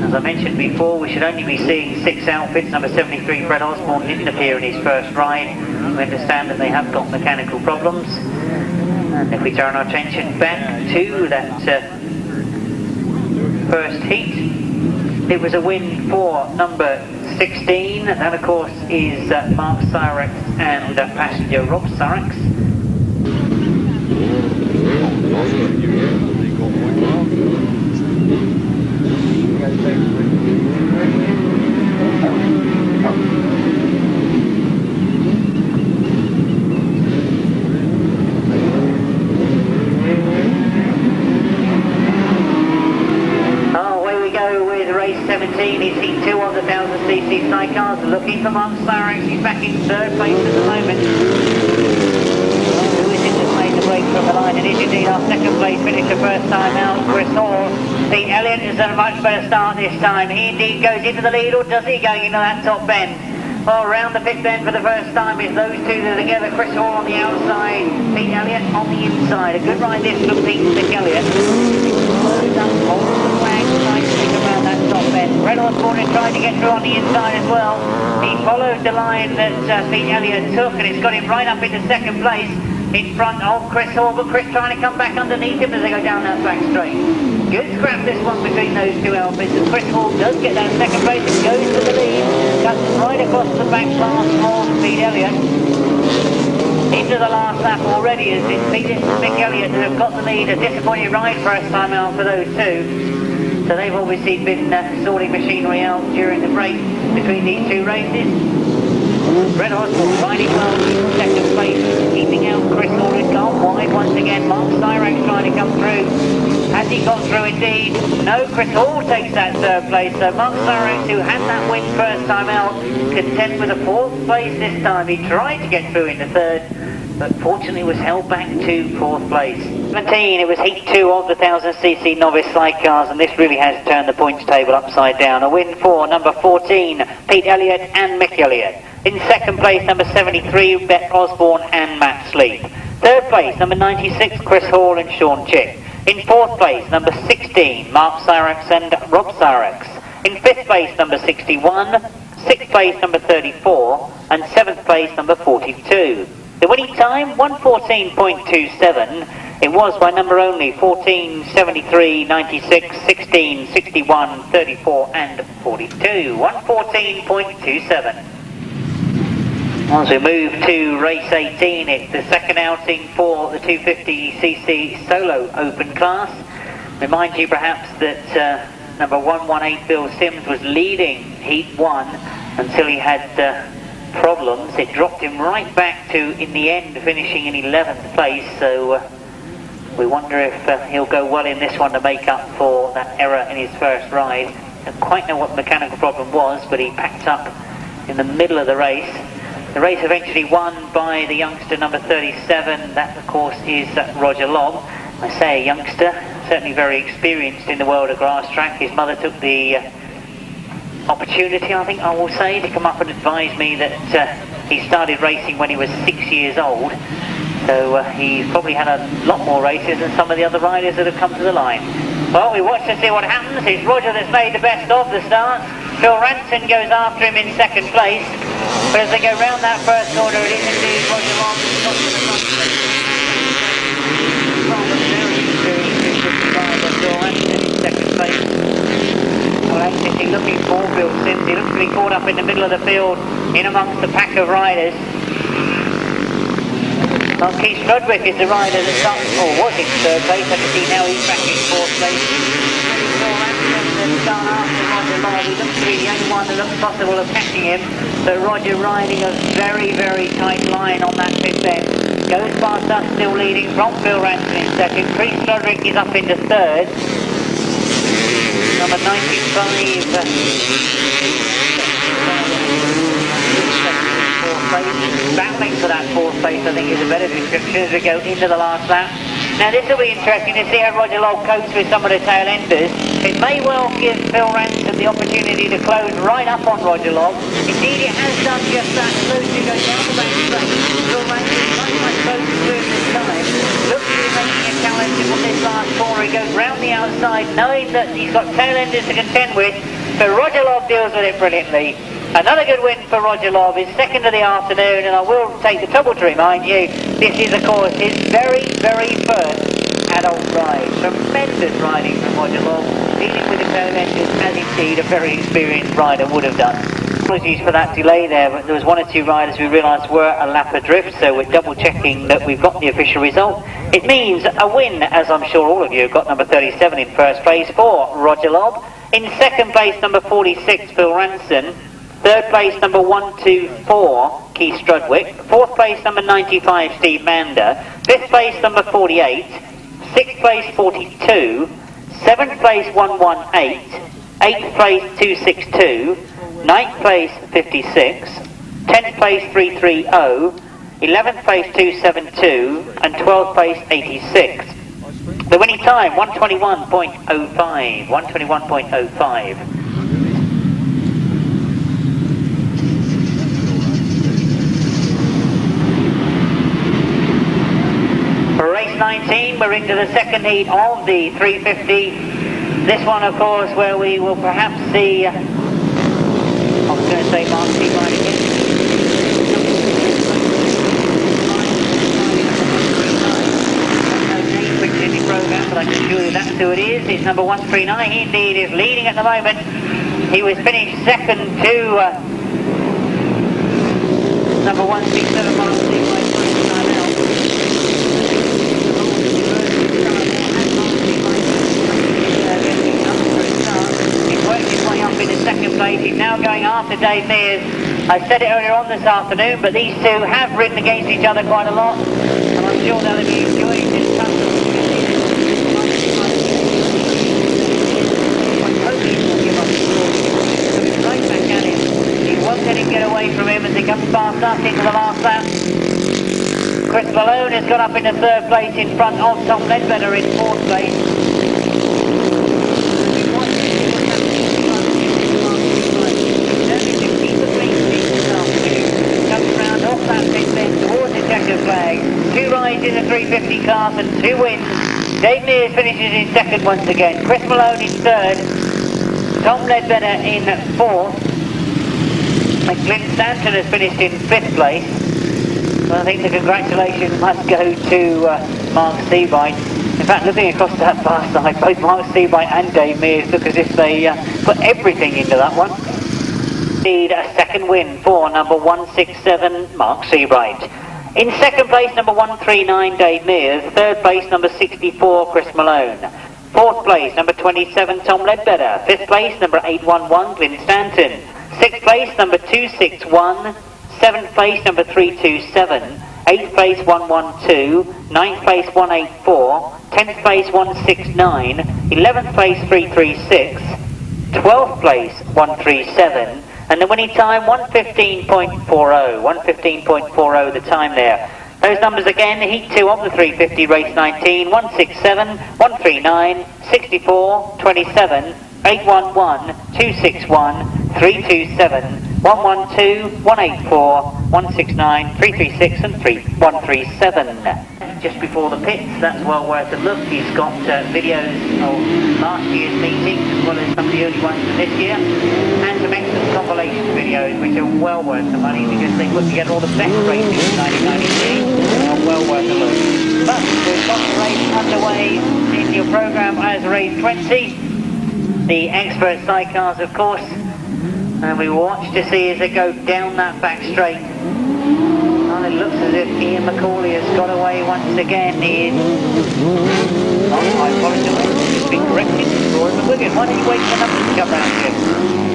Speaker 1: As I mentioned before, we should only be seeing 6 outfits. Number 73 Fred Osborne didn't appear in his first ride. We understand that they have got mechanical problems. And if we turn our attention back to that first heat, it was a win for number 16. That of course is Mark Cyrex and passenger Rob Cyrex. Away we go with race 17. It's heat 2 of the 1000cc Sidecars. looking for Mark Cyrex. He's back in third place at the moment. Who is it that's made the break from the line? It is indeed our second place finisher first time out, Chris Hall. Pete Elliott has done a much better start this time. He indeed goes into the lead, or does he, going into that top bend? Oh, round the pit bend for the first time is those two that are together. Chris Hall on the outside, Pete Elliott on the inside. A good ride this from Pete and Mick Elliott. Holds the flag, trying to stick around that top bend. Red Osborne is trying to get through on the inside as well. He followed the line that Pete Elliott took, and it's got him right up into second place in front of Chris Hall, but Chris trying to come back underneath him as they go down that back straight. Good scrap this one between those two outfits, and Chris Hall does get that second place and goes to the lead. Cuts right across the back past Hall and Pete Elliott. Into the last lap already as it's Pete and Mick Elliott that have got the lead. A disappointing ride first time out for those two. So they've obviously been sorting machinery out during the break between these two races. Red Osborne riding well in second place, keeping out Chris Hall, who's gone wide once again. Mark Cyrex trying to come through. Has he got through indeed? No, Chris Hall takes that third place. So Mark Cyrex, who had that win first time out, content with a fourth place this time. He tried to get through into third, but fortunately was held back to fourth place. 17, it was heat 2 of the 1000cc novice sidecars, and this really has turned the points table upside down. A win for number 14, Pete Elliott and Mick Elliott. In second place, number 73, Bet Osborne and Matt Sleep. Third place, number 96, Chris Hall and Sean Chick. In fourth place, number 16, Mark Cyrex and Rob Cyrex. In fifth place, number 61, sixth place, number 34, and seventh place, number 42. The winning time, 1:14.27. It was by number only, 14, 73, 96, 16, 61, 34 and 42. 1:14.27. As we move to race 18, it's the second outing for the 250cc solo open class. Remind you perhaps that number 118 Bill Sims was leading heat 1 until he had problems. It dropped him right back to, in the end, finishing in 11th place. So we wonder if he'll go well in this one to make up for that error in his first ride. Don't quite know what the mechanical problem was, but he packed up in the middle of the race. The race eventually won by the youngster number 37. That, of course, is Roger Lobb. I say a youngster, certainly very experienced in the world of grass track. His mother took the opportunity, I think I will say, to come up and advise me that he started racing when he was 6 years old. So he's probably had a lot more races than some of the other riders that have come to the line. Well, we watch to see what happens. It's Roger that's made the best of the start. Phil Ranson goes after him in second place. But as they go round that first corner, it is indeed Roger Lobb who's got to the front. Very experienced in 55, but Phil Ranson in second place. Well, actually looking for Bill Sims. He looks to be caught up in the middle of the field in amongst the pack of riders. Well, Keith Strudwick is the rider that starts, or was in third place. I can see now he's back in fourth place. Phil Ranson has gone after Roger Lobb. He looks to be the only one that looks possible of catching him. So Roger riding a very, very tight line on that pit bend. Goes past us, still leading from Phil Ranson in second. Keith Strudwick is up into third. Number 95. Battling for that fourth place, I think, is a better description as we go into the last lap. Now this will be interesting to see how Roger Lobb copes with some of the tail enders. It may well give Phil Ranson the opportunity to close right up on Roger Lobb. Indeed it has done just that. Close to go down the back straight. Phil Ranson much closer to him this time. Looks to be making a challenge on this last corner. He goes round the outside knowing that he's got tail enders to contend with. But Roger Lobb deals with it brilliantly. Another good win for Roger Lobb, his second of the afternoon, and I will take the trouble to remind you, this is of course his very, very first adult ride. Tremendous riding from Roger Lobb, dealing with the tail enders as indeed a very experienced rider would have done. Apologies for that delay there, but there was one or two riders we realised were a lap adrift, so we're double checking that we've got the official result. It means a win, as I'm sure all of you have got number 37 in first place for Roger Lobb. In second place, number 46, Phil Ranson. Third place, number 124, Keith Strudwick. Fourth place, number 95, Steve Mander. Fifth place, number 48. Sixth place, 42. Seventh place, 118. Eighth place, 262. 9th place 56, 10th place 330, 11th place 272, and 12th place 86. The winning time 121.05, 121.05. For race 19, we're into the second heat of the 350. This one, of course, where we will perhaps see, I was going to say Mark Seabright again. Program, but I can assure you that's who it is. It's number 139. He indeed is leading at the moment. He was finished second to number 167 Mark Seabright. He's worked his way up into second place. He's now going after Dave Mears. I said it earlier on this afternoon, but these two have ridden against each other quite a lot, and I'm sure they'll be enjoying this tussle. He won't let him get away from him as he comes past us into the last lap. Chris Malone has got up into third place in front of Tom Leadbetter in fourth place. Comes round off that pit then towards the checkered flag. 2 rides in the 350 class and 2 wins. Dave Mears finishes in second once again. Chris Malone in third. Tom Leadbetter in fourth. And Glyn Stanton has finished in fifth place. So I think the congratulations must go to Mark Seabright. In fact, looking across that far side, both Mark Seabright and Dave Mears look as if they put everything into that one. Indeed, a second win for number 167, Mark Seabright. In second place, number 139, Dave Mears. Third place, number 64, Chris Malone. Fourth place, number 27, Tom Leadbetter. Fifth place, number 811, Glyn Stanton. Sixth place, number 261. Seventh place, number 327. Eighth place, 112. Ninth place, 184. 10th place, 169. 11th place, 336. 12th place, 137. And the winning time, 115.40. 115.40 the time there. Those numbers again, heat 2 of the 350, race 19, 167, 139, 64, 27, 811, 261, 327, 112, 184, 169, 336 and 137. Just before the pits, that's well worth a look. He's got videos of last year's meetings as well as some of the early ones from this year, and some excellent compilation videos which are well worth the money because they put together all the best races in 1993 and well worth a look. But we've got the race underway in your programme as race 20. The expert sidecars, of course, and we watch to see as they go down that back straight. And it looks as if Ian McAuley has got away once again. He is... Oh, I apologise. He's been corrected. Rory McGuigan. Why did you wait for the numbers to come round here?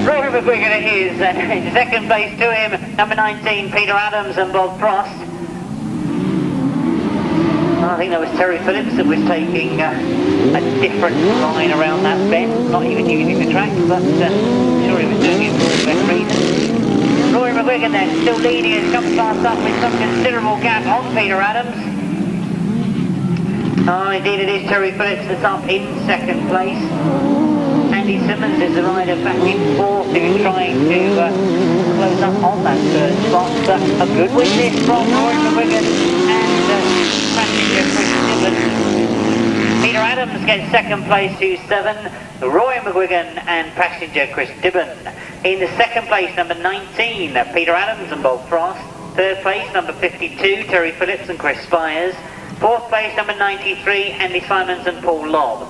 Speaker 1: Rory McGuigan it is. In second place to him, number 19, Peter Adams and Bob Frost. I think that was Terry Phillips that was taking a different line around that bend, not even using the track, but I'm sure he was doing it for the best reason. Rory McGuigan then, still leading as he comes past up with some considerable gap on Peter Adams. Oh, indeed it is Terry Phillips that's up in second place. Andy Symons is the rider back in fourth who's trying to close up on that third spot. But a good win this from Rory McGuigan and passenger Chris Dibbon. Peter Adams gets second place to 7, Roy McGuigan and passenger Chris Dibbon. In the second place, number 19, Peter Adams and Bob Frost. Third place, number 52, Terry Phillips and Chris Spires. Fourth place, number 93, Andy Symons and Paul Lobb.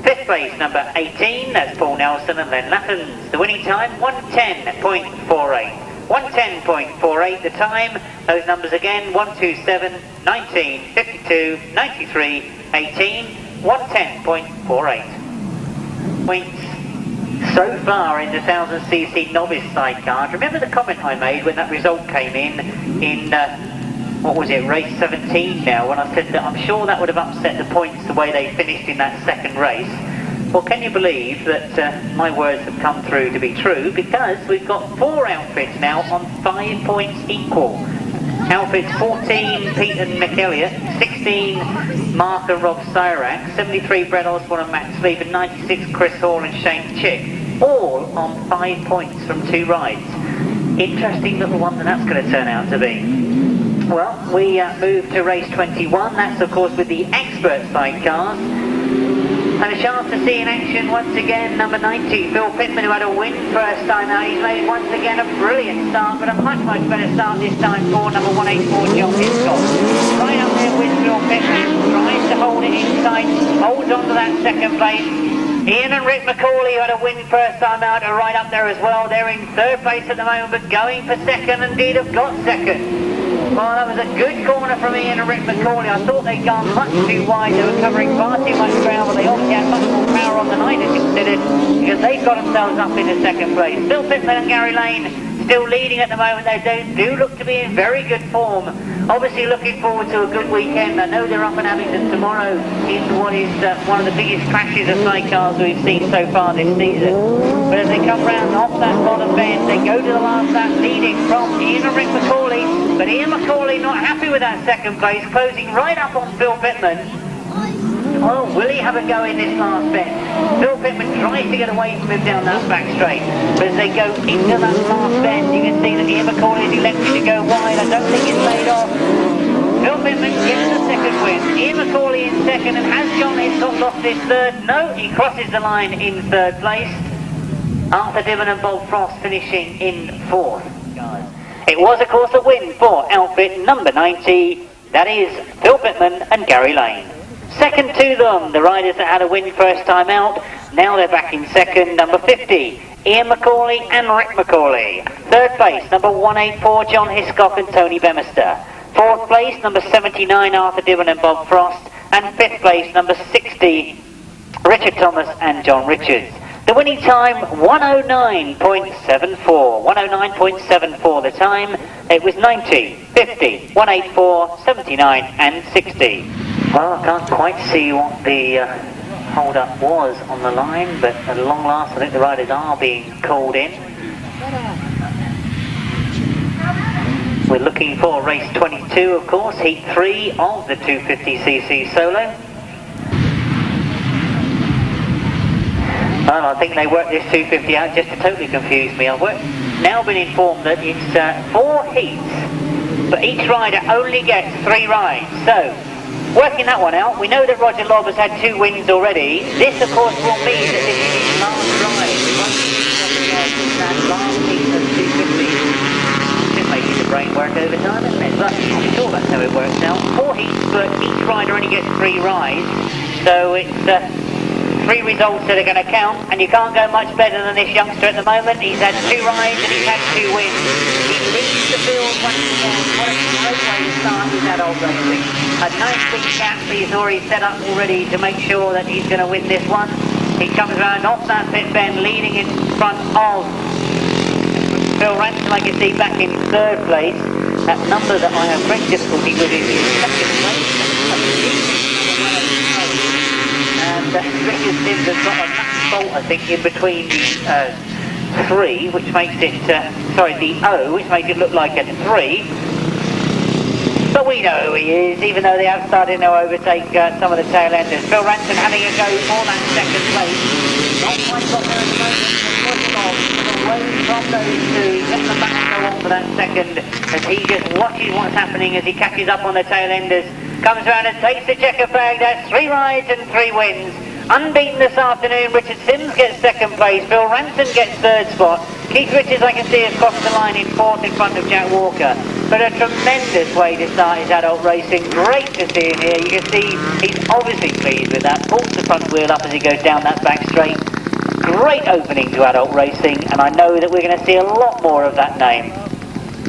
Speaker 1: Fifth place, number 18, that's Paul Nelson and Len Lappens. The winning time, 110.48. 110.48 the time. Those numbers again, 127, 19, 52, 93, 18, 110.48. Points so far in the 1000cc novice sidecar. Remember the comment I made when that result came in what was it, race 17 now, when I said that I'm sure that would have upset the points the way they finished in that second race. Well, can you believe that my words have come through to be true, because we've got 4 outfits now on 5 points equal. Outfits 14, Pete and McAuley, 16, Mark and Rob Cyrac, 73, Brett Osborne and Matt Sleep, and 96, Chris Hall and Shane Chick, all on 5 points from 2 rides. Interesting little one that's going to turn out to be. Well, we move to race 21, that's of course with the expert sidecars. And a chance to see in action once again number 90, Phil Pitman, who had a win first time out. He's made once again a brilliant start, but a much better start this time for number 184, John Hiscock. Right up there with Phil Pitman, tries to hold it inside, holds on to that second place. Ian and Rick McAuley, who had a win first time out, are right up there as well. They're in 3rd place at the moment, but going for 2nd, indeed have got 2nd. Well, that was a good corner from Ian and Rick McAuley. I thought they'd gone much too wide. They were covering far too much ground, but they obviously had much more power on the night as considered, because they've got themselves up into 2nd place. Phil Pitman and Gary Lane still leading at the moment. They do look to be in very good form. Obviously looking forward to a good weekend. I know they're up in Abingdon tomorrow in what is one of the biggest crashes of sidecars we've seen so far this season. But as they come round off that bottom bend, they go to the last lap leading from Ian and Rick McAuley. But Ian McAuley not happy with that 2nd place, closing right up on Phil Pitman. Oh, will he have a go in this last bend? Phil Pitman tries to get away from him down that back straight. But as they go into that last bend, you can see that Ian McAuley is elected to go wide. I don't think it's laid off. Phil Pitman gets the 2nd win. Ian McAuley in 2nd, and has John Hiscock lost his 3rd? No, he crosses the line in 3rd place. Arthur Dibbon and Bob Frost finishing in 4th. It was, of course, a win for outfit number 90. That is Phil Pitman and Gary Lane. 2nd to them, the riders that had a win first time out. Now they're back in 2nd, number 50, Ian McAuley and Rick McAuley. 3rd place, number 184, John Hiscock and Tony Bemister. 4th place, number 79, Arthur Dibbon and Bob Frost. And 5th place, number 60, Richard Thomas and John Richards. The winning time, 109.74. 109.74 the time. It was 90, 50, 184, 79 and 60. Well, I can't quite see what the hold-up was on the line, but at long last I think the riders are being called in. We're looking for race 22, of course, heat 3 of the 250cc solo. Well, I think they worked this 250 out just to totally confuse me. I've now been informed that it's 4 heats, but each rider only gets 3 rides. So, working that one out, we know that Roger Lobb has had 2 wins already. This, of course, will mean that this is his last ride. That last heat of 250. Just making the brain work over time, isn't it? But I'm sure that's how it works now. 4 heats, but each rider only gets 3 rides. So it's 3 results that are going to count, and you can't go much better than this youngster at the moment. He's had 2 rides and he's had 2 wins. He leads the field once again. What a great way to start his adult racing. A nice big gap he's already set up already to make sure that he's going to win this one. He comes around off that pit bend, leading in front of Phil Ransom, I can see, back in 3rd place. That number that I have great difficulty with is 2nd place. And Richard Sims has got a bolt, I think, in between the 3, which makes it, the O, which makes it look like a 3. But we know who he is, even though they have started to overtake some of the tail enders. Phil Ransom having a go for that 2nd place. Not quite got there at the moment, away from those 2. He's letting them back go on for that 2nd, as he just watches what's happening as he catches up on the tail enders. Comes around and takes the checker flag. That's 3 rides and 3 wins. Unbeaten this afternoon, Richard Sims gets 2nd place. Phil Ransom gets 3rd spot. Keith Richards, I can see, has crossed the line in 4th in front of Jack Walker. But a tremendous way to start his adult racing. Great to see him here. You can see he's obviously pleased with that. Pulls the front wheel up as he goes down that back straight. Great opening to adult racing, and I know that we're going to see a lot more of that name.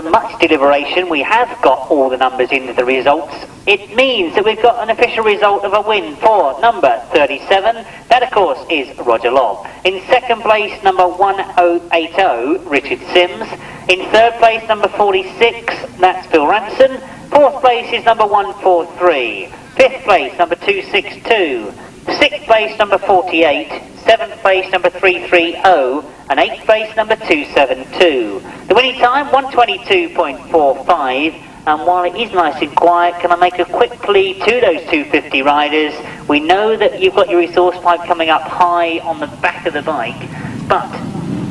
Speaker 1: Much deliberation, we have got all the numbers into the results. It means that we've got an official result of a win for number 37. That, of course, is Roger Lobb. In 2nd place, number 1080, Richard Sims. In 3rd place, number 46, that's Phil Ransom. 4th place is number 143. 5th place, number 262. 6th place number 48, 7th place number 330, and 8th place number 272. The winning time 122.45. And while it is nice and quiet, can I make a quick plea to those 250 riders? We know that you've got your resource pipe coming up high on the back of the bike, but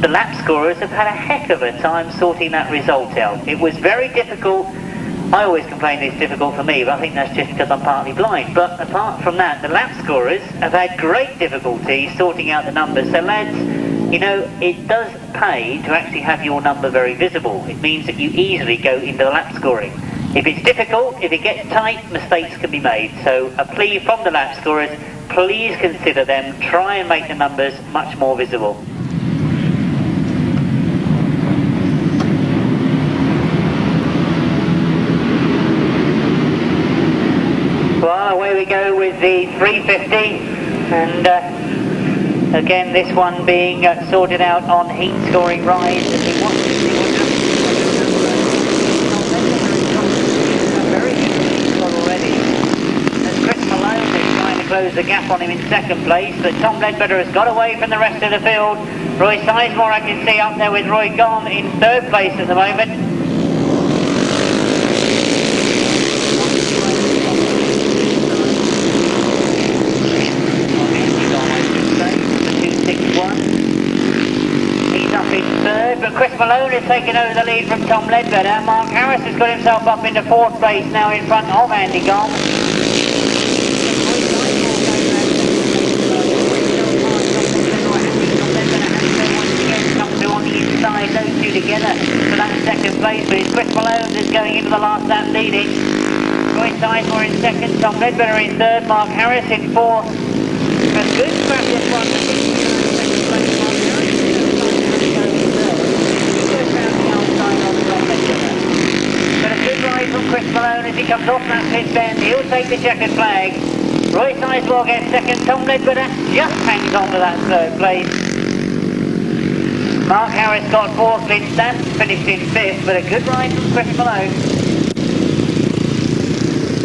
Speaker 1: the lap scorers have had a heck of a time sorting that result out. It was very difficult. I always complain it's difficult for me, but I think that's just because I'm partly blind. But apart from that, the lap scorers have had great difficulty sorting out the numbers. So lads, you know, it does pay to actually have your number very visible. It means that you easily go into the lap scoring. If it's difficult, if it gets tight, mistakes can be made. So a plea from the lap scorers, please consider them. Try and make the numbers much more visible. Well, away we go with the 350, and again this one being sorted out on heat scoring rides. As we watch this, very good already. As Chris Malone is trying to close the gap on him in 2nd place, but Tom Leadbetter has got away from the rest of the field. Roy Sizemore I can see up there with Roy Gone in 3rd place at the moment. He's up in 3rd, but Chris Malone is taking over the lead from Tom Leadbetter. Mark Harris has got himself up into 4th place now in front of Andy Gom. On the inside, those two together for that 2nd place, but it's Chris Malone that's going into the last lap leading. Roy Sizemore in 2nd, Tom Leadbetter in 3rd, Mark Harris in 4th. A good scrap this one. But a good ride from Chris Malone as he comes off that pit bend. He'll take the checkered flag. Roy Sizemore gets 2nd, Tom Leadbetter just hangs on to that 3rd place. Mark Harris got 4th, Vincent finished in 5th, but a good ride from Chris Malone.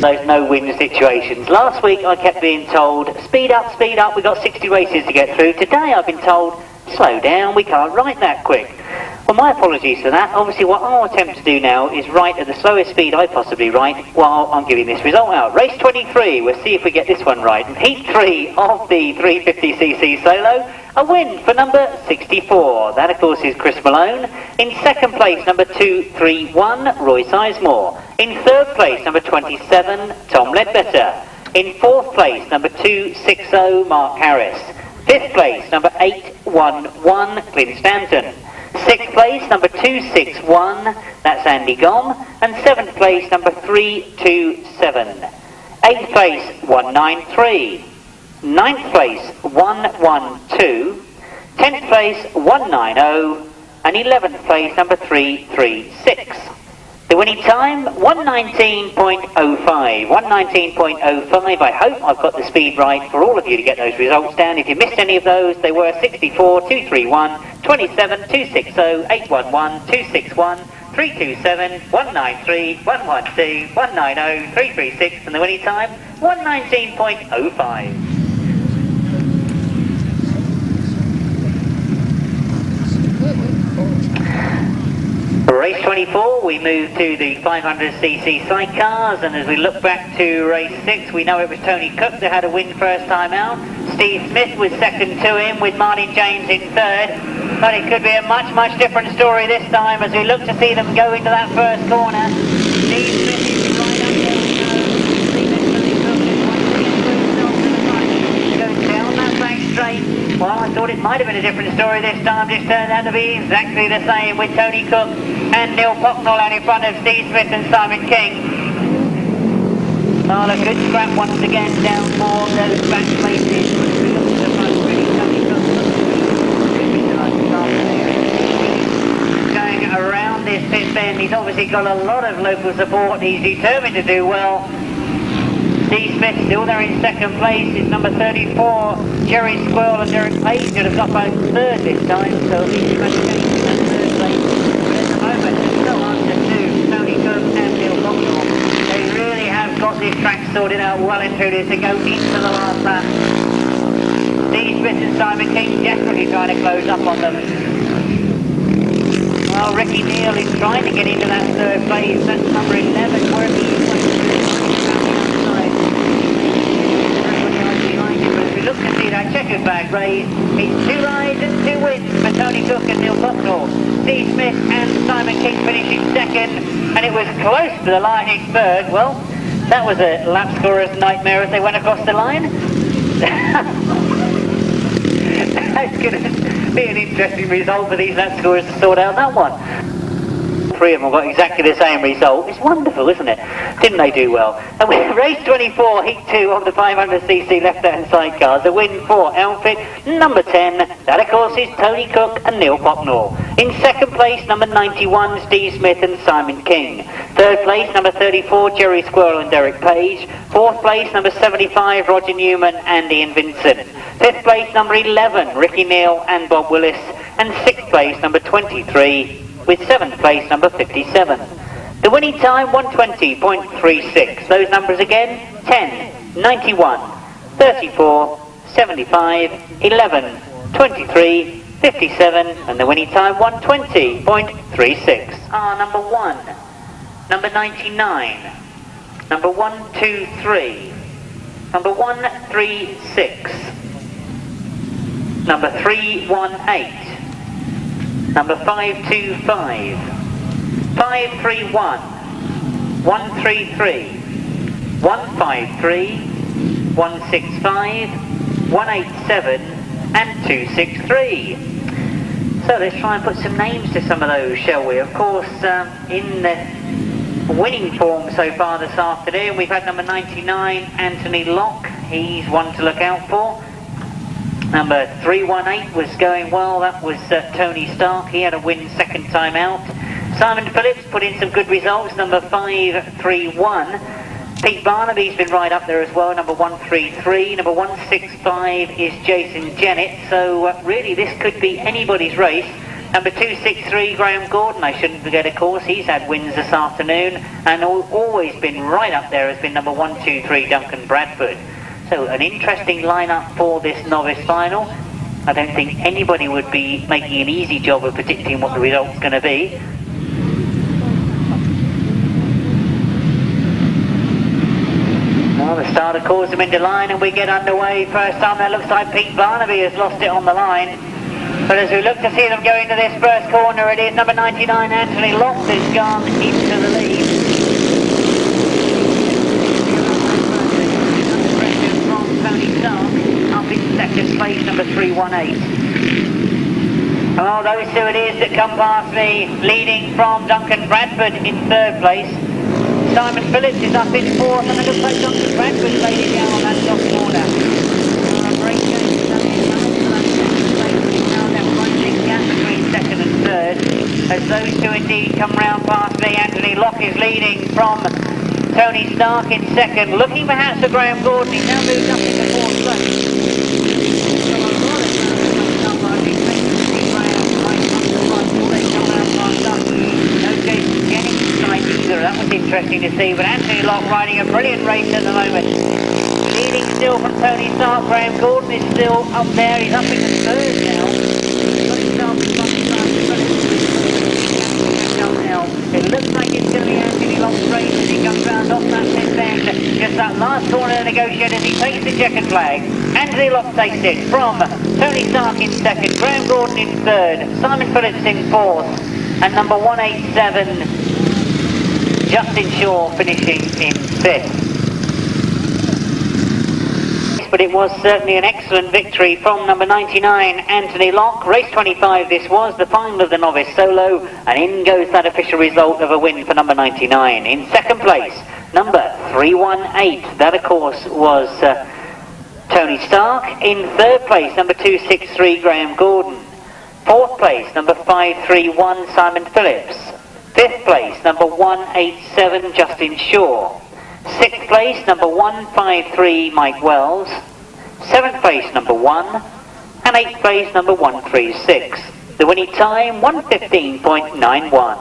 Speaker 1: Those no-win situations. Last week I kept being told, speed up, we've got 60 races to get through. Today I've been told, slow down, we can't write that quick. Well, my apologies for that. Obviously what I'll attempt to do now is write at the slowest speed I possibly write while I'm giving this result out. Race 23, we'll see if we get this one right. And heat 3 of the 350cc solo, a win for number 64. That of course is Chris Malone. In 2nd place, number 231, Roy Sizemore. In 3rd place, number 27, Tom Leadbetter. In 4th place, number 260, Mark Harris. 5th place, number 811, Clint Stanton. 6th place, number 261, that's Andy Gom. And 7th place, number 327. 8th place, 193. 9th place, 112. 10th place, 190. And 11th place, number 336. The winning time, 119.05. 119.05. I hope I've got the speed right for all of you to get those results down. If you missed any of those, they were 64, 231, 27, 260, 811, 261, 327, 193, 112, 190, 336, and the winning time, 119.05. Race 24, we move to the 500cc sidecars, and as we look back to race 6, we know it was Tony Cook that had a win first time out. Steve Smith was 2nd to him, with Martin James in 3rd. But it could be a much different story this time as we look to see them go into that first corner. Steve Smith is right up there. Goes down that back straight. Well, I thought it might have been a different story this time, just turned out to be exactly the same with Tony Cook and Neil Pocknell out in front of Steve Smith and Simon King. Oh, a good scrap once again down for those back places. Going around this pit bend, he's obviously got a lot of local support, he's determined to do well. Steve Smith still there in 2nd place, is number 34, Jerry Squirrel, and Derek Page should have got both 3rd this time, so he's maintaining that 3rd place. But at the moment, there's no answer to Tony Cook and Neil Pocknell. They really have got this track sorted out well and truly to go into the last lap. Steve Smith and Simon King desperately trying to close up on them. Well, Ricky Neal is trying to get into that third place. That's number 11, working his way through the outside. But as we look to see that checker flag raised, it's 2 rides and 2 wins for Tony Cook and Neil Bucknell. Steve Smith and Simon King finishing second, and it was close to the line in third. Well, that was a lap scorer's nightmare as they went across the line. That's going to be an interesting result for these lap scorers to sort out that one. 3 of them got exactly the same result. It's wonderful, isn't it? Didn't they do well? And we race 24, heat 2 of the 500cc left-hand sidecars. The win for outfit number 10. That, of course, is Tony Cook and Neil Bucknell. In second place, number 91, Steve Smith and Simon King. Third place, number 34, Jerry Squirrel and Derek Page. Fourth place, number 75, Roger Newman and Ian Vincent. Fifth place, number 11, Ricky Neal and Bob Willis. And sixth place, number 23, with 7th place, number 57. The winning time, 120.36. Those numbers again, 10, 91, 34, 75, 11, 23, 57, and the winning time, 120.36. Number 1, number 99, number 123, number 136, number 318, number 525, 531, 133, 153, 165, 187 and 263. So let's try and put some names to some of those, shall we? Of course, in the winning form so far this afternoon, we've had number 99, Anthony Locke. He's one to look out for. Number 318 was going well. That was Tony Stark. He had a win second time out. Simon Phillips put in some good results. Number 531. Pete Barnaby's been right up there as well. Number 133. Number 165 is Jason Jennett. So really this could be anybody's race. Number 263, Graeme Gordon, I shouldn't forget, of course. He's had wins this afternoon. And always been right up there has been number 123, Duncan Bradford. So an interesting lineup for this novice final. I don't think anybody would be making an easy job of predicting what the result's going to be. Well, the starter calls them into line and we get underway. First time that looks like Pete Barnaby has lost it on the line. But as we look to see them go into this first corner, it is number 99, Anthony Locke, has gone into the lead. Up in second place, number 318. Oh, those two it is that come past me, leading from Duncan Bradford in third place. Simon Phillips is up in fourth, and it looks like Duncan Bradford laid it down on that top corner. Great change now left running gap between second and third. As those two indeed come round past me, Anthony Locke is leading from Tony Stark in second, looking perhaps for Graeme Gordon. He's now moved up into fourth place. No Jason Jennings side either. That was interesting to see. But Anthony Locke riding a brilliant race at the moment. Leading still from Tony Stark. Graeme Gordon is still up there. He's up into third now. It looks like it's going to be Anthony Locke's race as he comes round off that fifth end. Just that last corner to negotiate as he takes the checkered flag. Anthony Locke takes it from Tony Stark in second, Graeme Gordon in third, Simon Phillips in fourth, and number 187, Justin Shaw, finishing in fifth. But it was certainly an excellent victory from number 99, Anthony Locke. Race 25 this was, the final of the novice solo, and in goes that official result of a win for number 99. In second place, number 318, that of course was Tony Stark. In third place, number 263, Graeme Gordon. Fourth place, number 531, Simon Phillips. Fifth place, number 187, Justin Shaw. Sixth place, number 153, Mike Wells. Seventh place, number 1. And eighth place, number 136. The winning time, 1:15.91.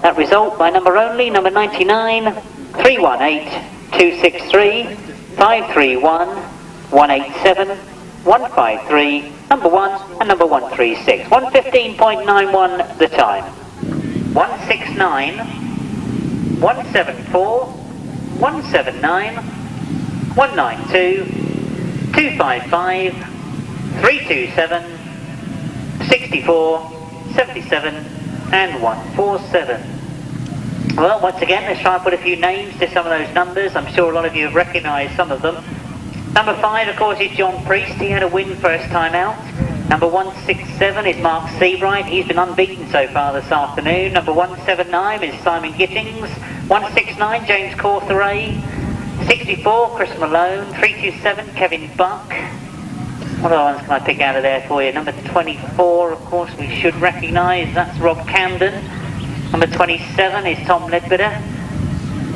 Speaker 1: That result by number only, number 99, 318, 263, 531, 187, 153, number 1 and number 136. 115.91 the time. 169, 174, 179, 192, 255, 327, 64, 77 and 147. Well, once again, let's try and put a few names to some of those numbers. I'm sure a lot of you have recognised some of them. Number 5, of course, is John Priest. He had a win first time out. Number 167 is Mark Seabright. He's been unbeaten so far this afternoon. Number 179 is Simon Gittings. 169, James Cawtheray. 64, Chris Malone. 327, Kevin Buck. What other ones can I pick out of there for you? Number 24, of course, we should recognise. That's Rob Camden. Number 27 is Tom Leadbetter.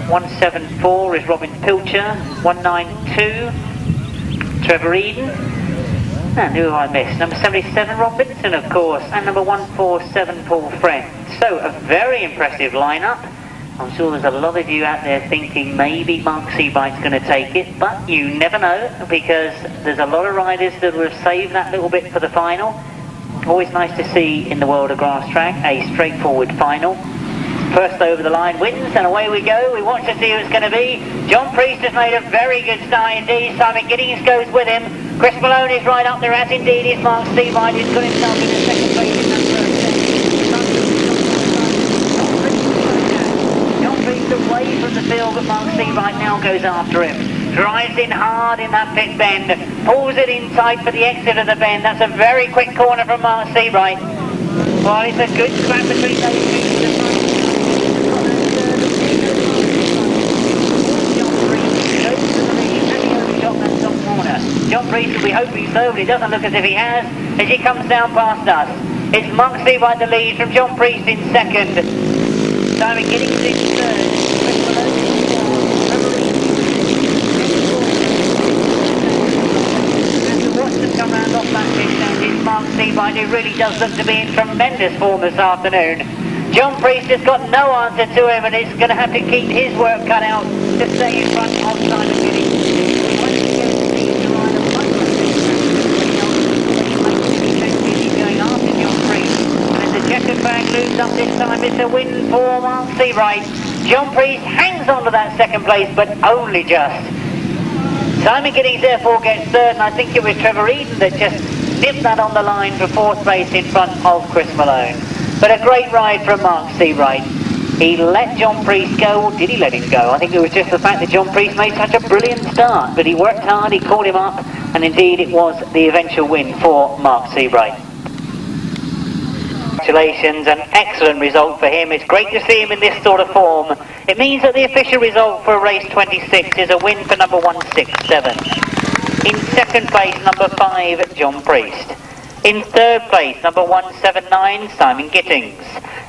Speaker 1: 174 is Robin Pilcher. 192, Trevor Eadon. And who have I missed? Number 77, Rob Vincent, of course. And number 147, Paul Friend. So, a very impressive lineup. I'm sure there's a lot of you out there thinking maybe Mark Seabright's going to take it, but you never know, because there's a lot of riders that will have saved that little bit for the final. Always nice to see in the world of grass track a straightforward final. First over the line wins, and away we go. We watch to see who it's going to be. John Priest has made a very good start indeed. Simon Gittings goes with him. Chris Malone is right up there, as indeed is Mark Seabright. He's got himself in the second place in that first set. John Priest away from the field, but Mark Seabright now goes after him. Drives in hard in that pit bend. Pulls it in tight for the exit of the bend. That's a very quick corner from Mark Seabright. Well, it's a good scrap between those two. John Priest will be hoping so, but he doesn't look as if he has, as he comes down past us. It's Mark Seabright the lead from John Priest in second. Simon Gittings in third. And to watch them come round off that pitch, and it's Mark Seabright who really does look to be in tremendous form this afternoon. John Priest has got no answer to him, and he's going to have to keep his work cut out to stay in front of Simon Gittings. Checkered bag moves up this time. It's a win for Mark Seabright. John Priest hangs on to that second place, but only just. Simon Gittings therefore gets third, and I think it was Trevor Eadon that just nipped that on the line for fourth place in front of Chris Malone. But a great ride from Mark Seabright. He let John Priest go, or did he let him go? I think it was just the fact that John Priest made such a brilliant start, but he worked hard, he called him up, and indeed it was the eventual win for Mark Seabright. Congratulations, an excellent result for him. It's great to see him in this sort of form. It means that the official result for race 26 is a win for number 167. In second place, number 5, John Priest. In third place, number 179, Simon Gittings.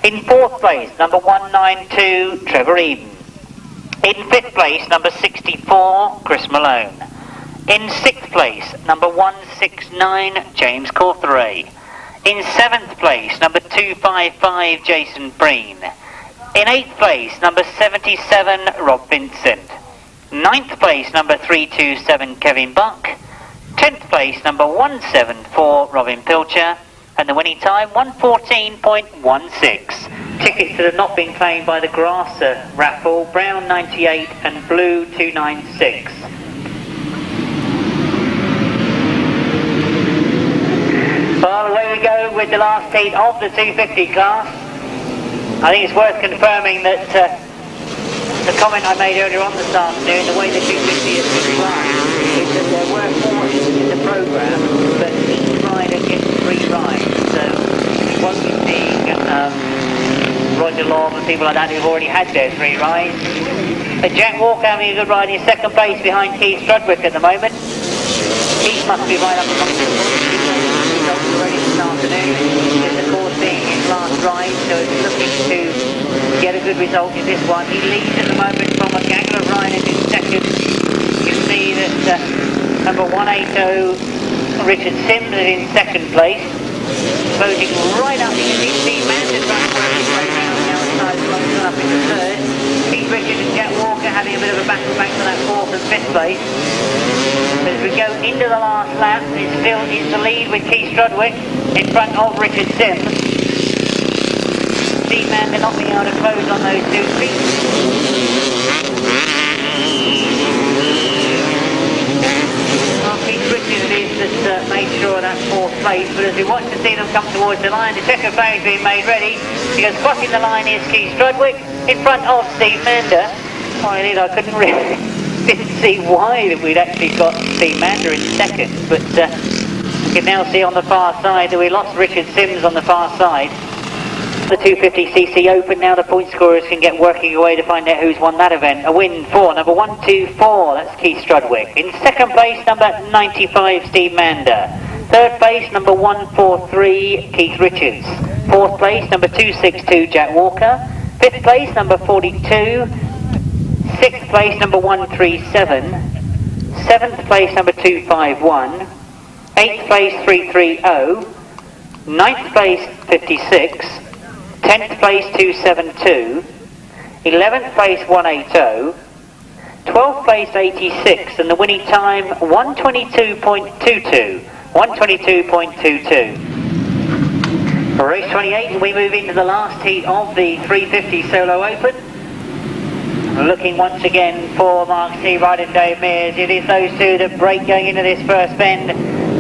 Speaker 1: In fourth place, number 192, Trevor Eadon. In fifth place, number 64, Chris Malone. In sixth place, number 169, James Cawtheray. In seventh place, number 255, Jason Prynne. In eighth place, number 77, Rob Vincent. Ninth place, number 327, Kevin Buck. 10th place, number 174, Robin Pilcher. And the winning time, 114.16. Tickets that have not been claimed by the grass raffle, brown 98 and blue 296. Well, away we go with the last heat of the 250 class. I think it's worth confirming that the comment I made earlier on this afternoon, the way the 250 has been run, is that there were 4 in the programme, but each rider gets 3 rides. So you won't be seeing Roger Lobb and people like that who've already had their 3 rides. Jack Walker having a good ride in second place behind Keith Strudwick at the moment. Keith must be right up amongst the already this afternoon. He's of course being his last ride, so he's looking to get a good result in this one. He leads at the moment from a gaggle of riders in second. You can see that number 180 Richard Sims is in second place. Closing right up, you can see Mander trying to work his way around the outside, Locke up into third. Keith Richards and Jack Walker having a bit of a battle back to that 4th and 5th place. But as we go into the last lap. It still is the lead with Keith Strudwick in front of Richard Sims. Steve Mander not being able to close on those 2 feet. Keith Richards it is that made sure that's 4th place, but as we watch to see them come towards the line, the second flag being made ready, because crossing the line is Keith Strudwick in front of Steve Mander. I couldn't really didn't see why that we'd actually got Steve Mander in second, but you can now see on the far side that we lost Richard Sims on the far side. The 250cc Open, now the point scorers can get working away to find out who's won that event. A win for number 124, that's Keith Strudwick. In second place, number 95, Steve Mander. Third place, number 143, Keith Richards. Fourth place, number 262, Jack Walker. Fifth place, number 42. Sixth place, number 137. Seventh place, number 251. Eighth place, 330. Ninth place, 56. 10th place 272, 11th place 180, 12th place 86, and the winning time 122.22. 122.22. For race 28, we move into the last heat of the 350 Solo Open. Looking once again for Mark Seabright and Dave Mears. It is those two that break going into this first bend.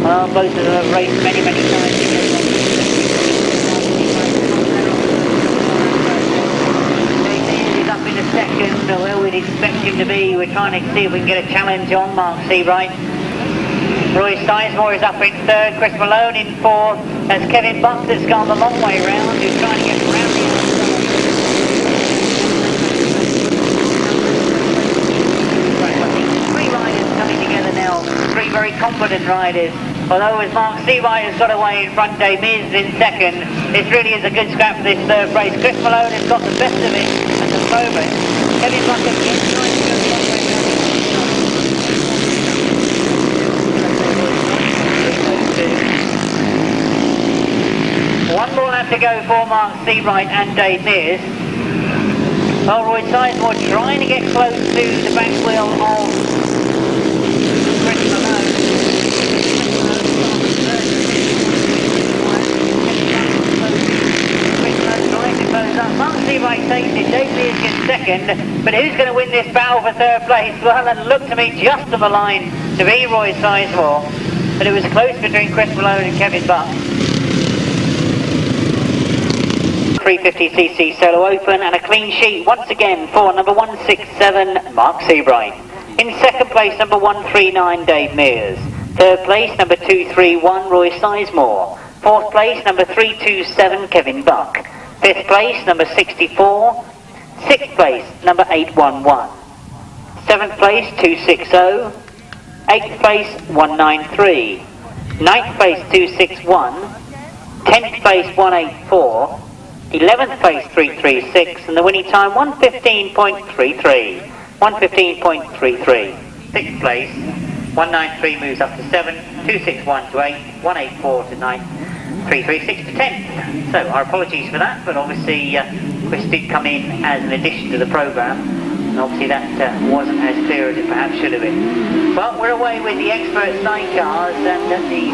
Speaker 1: Well, both of them have raced many times. Second, where we'd expect him to be. We're trying to see if we can get a challenge on Mark Seabright. Roy Sizemore is up in third, Chris Malone in fourth. That's Kevin Buck that's gone the long way round, who's trying to get around the outside. Three riders coming together now, three very confident riders. Although as Mark Seabright has got away in front, Dave Mears is in second. This really is a good scrap for this third race. Chris Malone has got the best of it at the moment. Kevin Buck again trying to go the long way round. One more lap to go for Mark Seabright and Dave Mears. Well, Roy Sizemore trying to get close to the back wheel of Chris Malone. Mark Seabright takes it, Dave Mears gets second, but who's going to win this battle for third place? Well, it looked to me just on the line to be Roy Sizemore, but it was close between Chris Malone and Kevin Buck. 350cc Solo Open and a clean sheet once again for number 167, Mark Seabright. In second place, number 139, Dave Mears. Third place, number 231, Roy Sizemore. Fourth place, number 327, Kevin Buck. Fifth place, number 64. Sixth place, number 811. Seventh place, 260. Eighth place, 193. Ninth place, 261. 10th place, 184. 11th place, 336. And the winning time, 115.33. 115.33. Sixth place, 193 moves up to 7. 261 to 8. 184 to 9. 336 to 10. So our apologies for that, but obviously Chris did come in as an addition to the programme, and obviously that wasn't as clear as it perhaps should have been. Well, we're away with the expert sidecars, and as we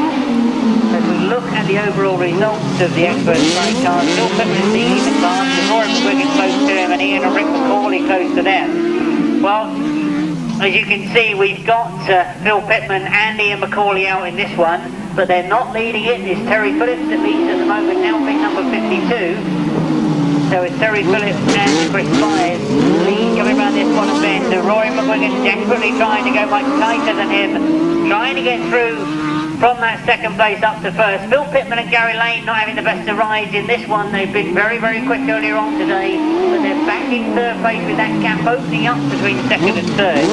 Speaker 1: look at the overall results of the expert sidecars, Phil Pitman is leading the class, with Roy McGuigan close to him, and Ian and Rick McAuley close to them. Well, as you can see, we've got Phil Pitman and Ian McAuley out in this one, but they're not leading it. It's Terry Phillips that leads at the moment, now pick number 52. So it's Terry Phillips and Chris Myers lead coming around this one bend. Roy McGuigan desperately trying to go much tighter than him, trying to get through from that second place up to first. Phil Pitman and Gary Lane not having the best of rides in this one. They've been very quick earlier on today, but they're back in third place with that gap opening up between second and third.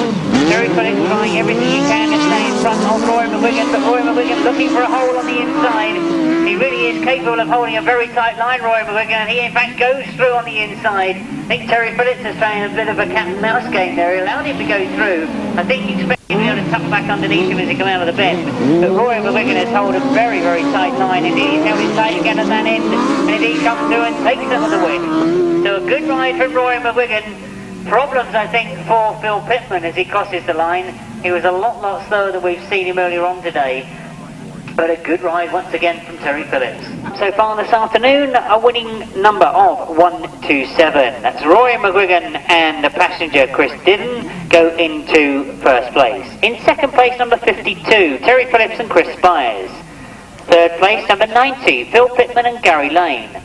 Speaker 1: Terry Phillips trying everything he can to stay in front of Roy McGuigan, but Roy McGuigan looking for a hole on the inside. He really is capable of holding a very tight line, Roy McGuigan, and he in fact goes through on the inside. I think Terry Phillips is playing a bit of a cat and mouse game there. He allowed him to go through. I think he expected him to be able to tuck back underneath him as he came out of the bend. But Roy McGuigan has held a very tight line indeed. He's held it tight again at that end, and indeed comes through and takes it with the win. So a good ride from Roy McGuigan. Problems, I think, for Phil Pitman as he crosses the line. He was a lot slower than we've seen him earlier on today. But a good ride once again from Terry Phillips. So far this afternoon, a winning number of 127. That's Roy McGuigan and the passenger Chris Dibbon go into first place. In second place, number 52, Terry Phillips and Chris Spires. Third place, number 90, Phil Pitman and Gary Lane.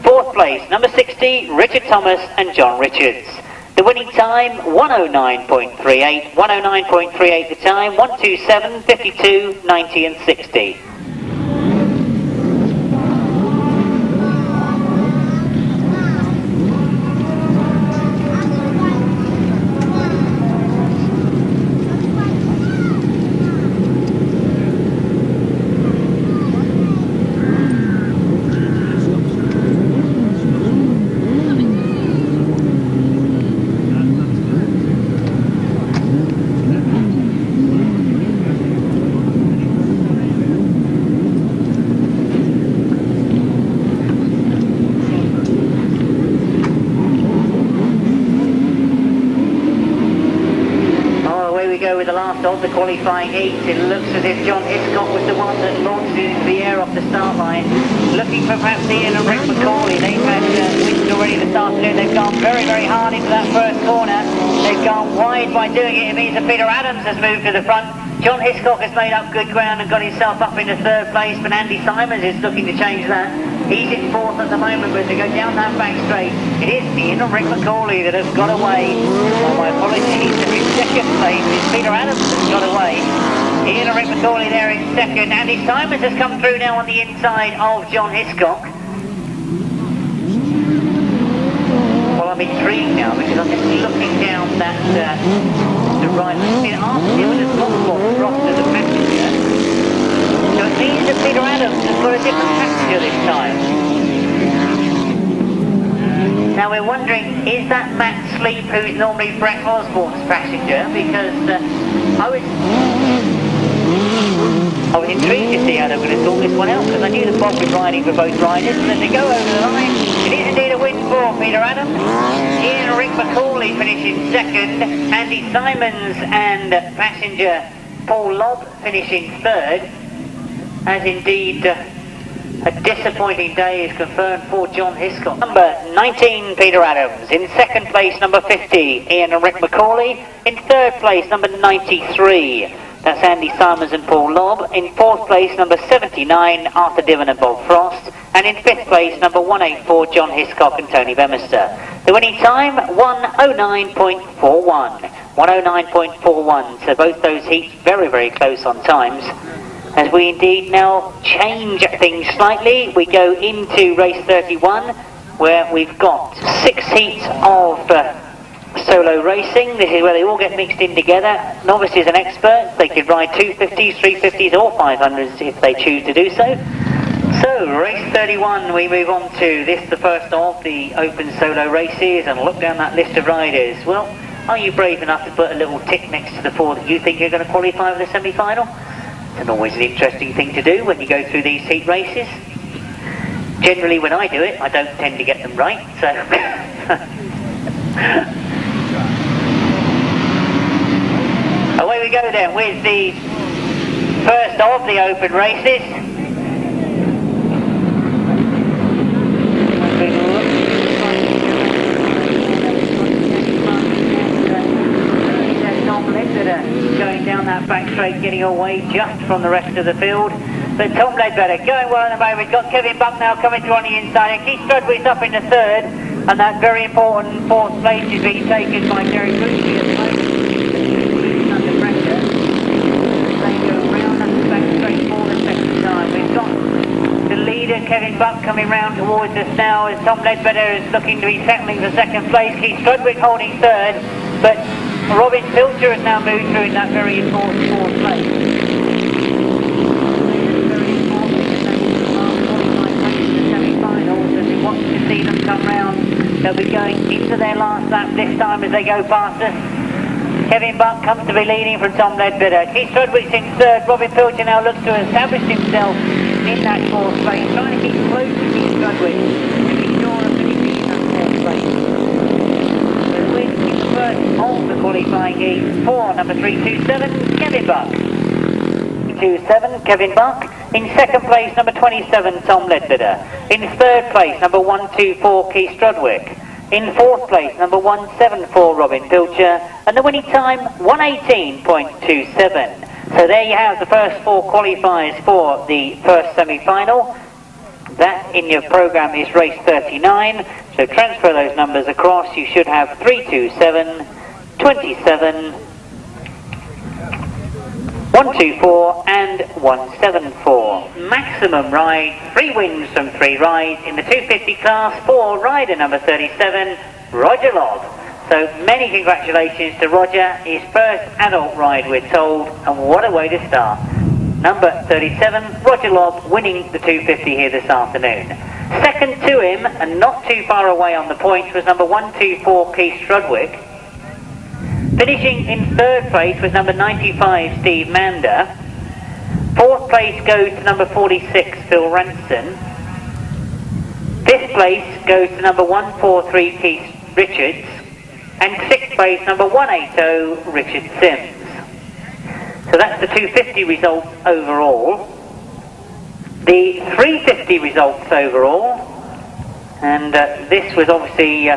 Speaker 1: Fourth place, number 60, Richard Thomas and John Richards. The winning time, 109.38, 109.38 the time, 127, 52, 90 and 60. With the last of the qualifying heat, it looks as if John Hiscock was the one that launched into the air off the start line, looking for perhaps Ian and Rick McAuley. They've had wins already this afternoon. They've gone very hard into that first corner. They've gone wide by doing it. It means that Peter Adams has moved to the front. John Hiscock has made up good ground and got himself up into third place, but Andy Symons is looking to change that. He's in fourth at the moment, but as they go down that back straight, it is Ian and Rick McAuley that has got away. Oh, my apologies, in second place, it's Peter Adams that's got away. Ian and Rick McAuley there in second. Andy Symons has come through now on the inside of John Hiscock. Well, I'm intrigued now because I'm just looking down that the right. It's been after Dibbon has lost as a passenger. So it means that Peter Adams has got a different passenger this time. Now we're wondering, is that Matt Sleep, who's normally Brett Osborne's passenger? Because I was intrigued to see how they were going to sort this one out, because I knew that Bob was riding for both riders, and then they go over the line. It is indeed a win for Peter Adams. Ian and Rick McAuley finish in second. Andy Symons and passenger Paul Lobb finish in third. As indeed a disappointing day is confirmed for John Hiscock. Number 19, Peter Adams. In second place, number 50, Ian and Rick McAuley. In third place, number 93, that's Andy Symons and Paul Lobb. In fourth place, number 79, Arthur Dibbon and Bob Frost. And in fifth place, number 184, John Hiscock and Tony Bemister. The winning time, 109.41. 109.41, so both those heats very close on times. As we indeed now change things slightly, we go into race 31, where we've got 6 heats of solo racing. This is where they all get mixed in together. Novices and experts, they could ride 250s, 350s or 500s if they choose to do so. So, race 31, we move on to this, the first of the open solo races, and look down that list of riders. Well, are you brave enough to put a little tick next to the 4 that you think you're going to qualify for the semi-final? It's always an interesting thing to do when you go through these heat races. Generally when I do it, I don't tend to get them right, so... Away we go then with the first of the open races. Going down that back straight, getting away just from the rest of the field. But Tom Leadbetter going well at the moment. We've got Kevin Buck now coming through on the inside, and Keith Strudwick's up in the third, and that very important fourth place is being taken by Gary Cruddington at the moment. He's under pressure. They go round and back straight for the second time. We've got the leader, Kevin Buck, coming round towards us now as Tom Leadbetter is looking to be settling for second place. Keith Strudwick holding third, but Robin Filcher has now moved through in that very important fourth place. Very important in the semi-finals, and we want to see them come round. They'll be going into their last lap this time as they go past us. Kevin Buck comfortably leading from Tom Leadbetter. Keith Strudwick's in third. Robin Filcher now looks to establish himself in that fourth place, trying to keep close to Keith Strudwick to be sure of finishing in that fourth place. The win is the first of the qualifying heat for number 327, Kevin Buck. 27, Kevin Buck. In second place, number 27, Tom Leadbetter. In third place, number 124, Keith Strudwick. In fourth place, number 174, Robin Pilcher. And the winning time, 118.27. So there you have the first 4 qualifiers for the first semi-final. That in your programme is race 39. So transfer those numbers across. You should have 327, 27, 124 and 174. Maximum ride, 3 wins from 3 rides in the 250 class for rider number 37, Roger Lobb. So many congratulations to Roger, his first adult ride we're told, and what a way to start. Number 37, Roger Lobb, winning the 250 here this afternoon. Second to him, and not too far away on the points, was number 124, Keith Strudwick. Finishing in third place was number 95, Steve Mander. Fourth place goes to number 46, Phil Ranson. Fifth place goes to number 143, Keith Richards. And sixth place, number 180, Richard Sims. So that's the 250 results overall. The 350 results overall. And this was obviously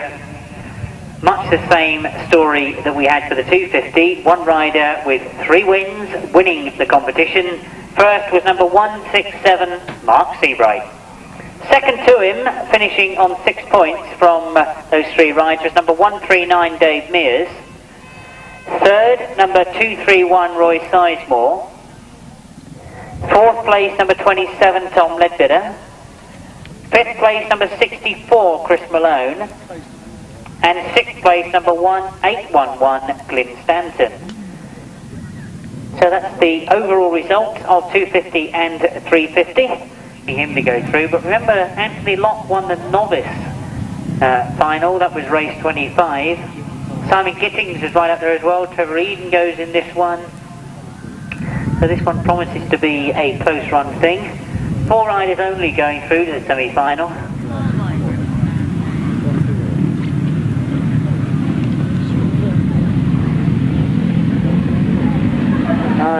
Speaker 1: much the same story that we had for the 250. One rider with 3 wins, winning the competition. First was number 167, Mark Seabright. Second to him, finishing on 6 points from those 3 rides, was number 139, Dave Mears. Third, number 231, Roy Sizemore. Fourth place, number 27, Tom Leadbetter. Fifth place, number 64, Chris Malone. And sixth place, number 811, Glyn Stanton. So that's the overall result of 250 and 350. For him to go through. But remember, Anthony Locke won the novice final. That was race 25. Simon Gittings is right up there as well. Trevor Eadon goes in this one. So this one promises to be a close run thing. 4 riders only going through to the semi-final.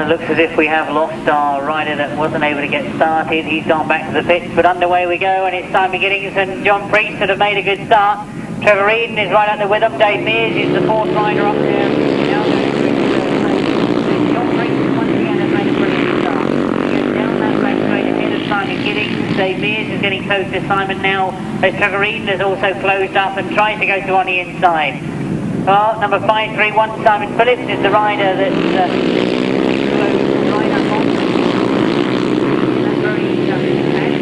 Speaker 1: It looks as if we have lost our rider that wasn't able to get started. He's gone back to the pits, but underway we go, and it's Simon Gittings and John Priest that have made a good start. Trevor Eadon is right up there with them. Dave Mears is the 4th rider up there. John Priest once again has made a brilliant start. He goes down that back straight ahead of Simon Gittings. Dave Mears is getting close to Simon now, as Trevor Eadon has also closed up and tries to go to on the inside. Well, number 531, Simon Phillips, is the rider that's right up on. That's very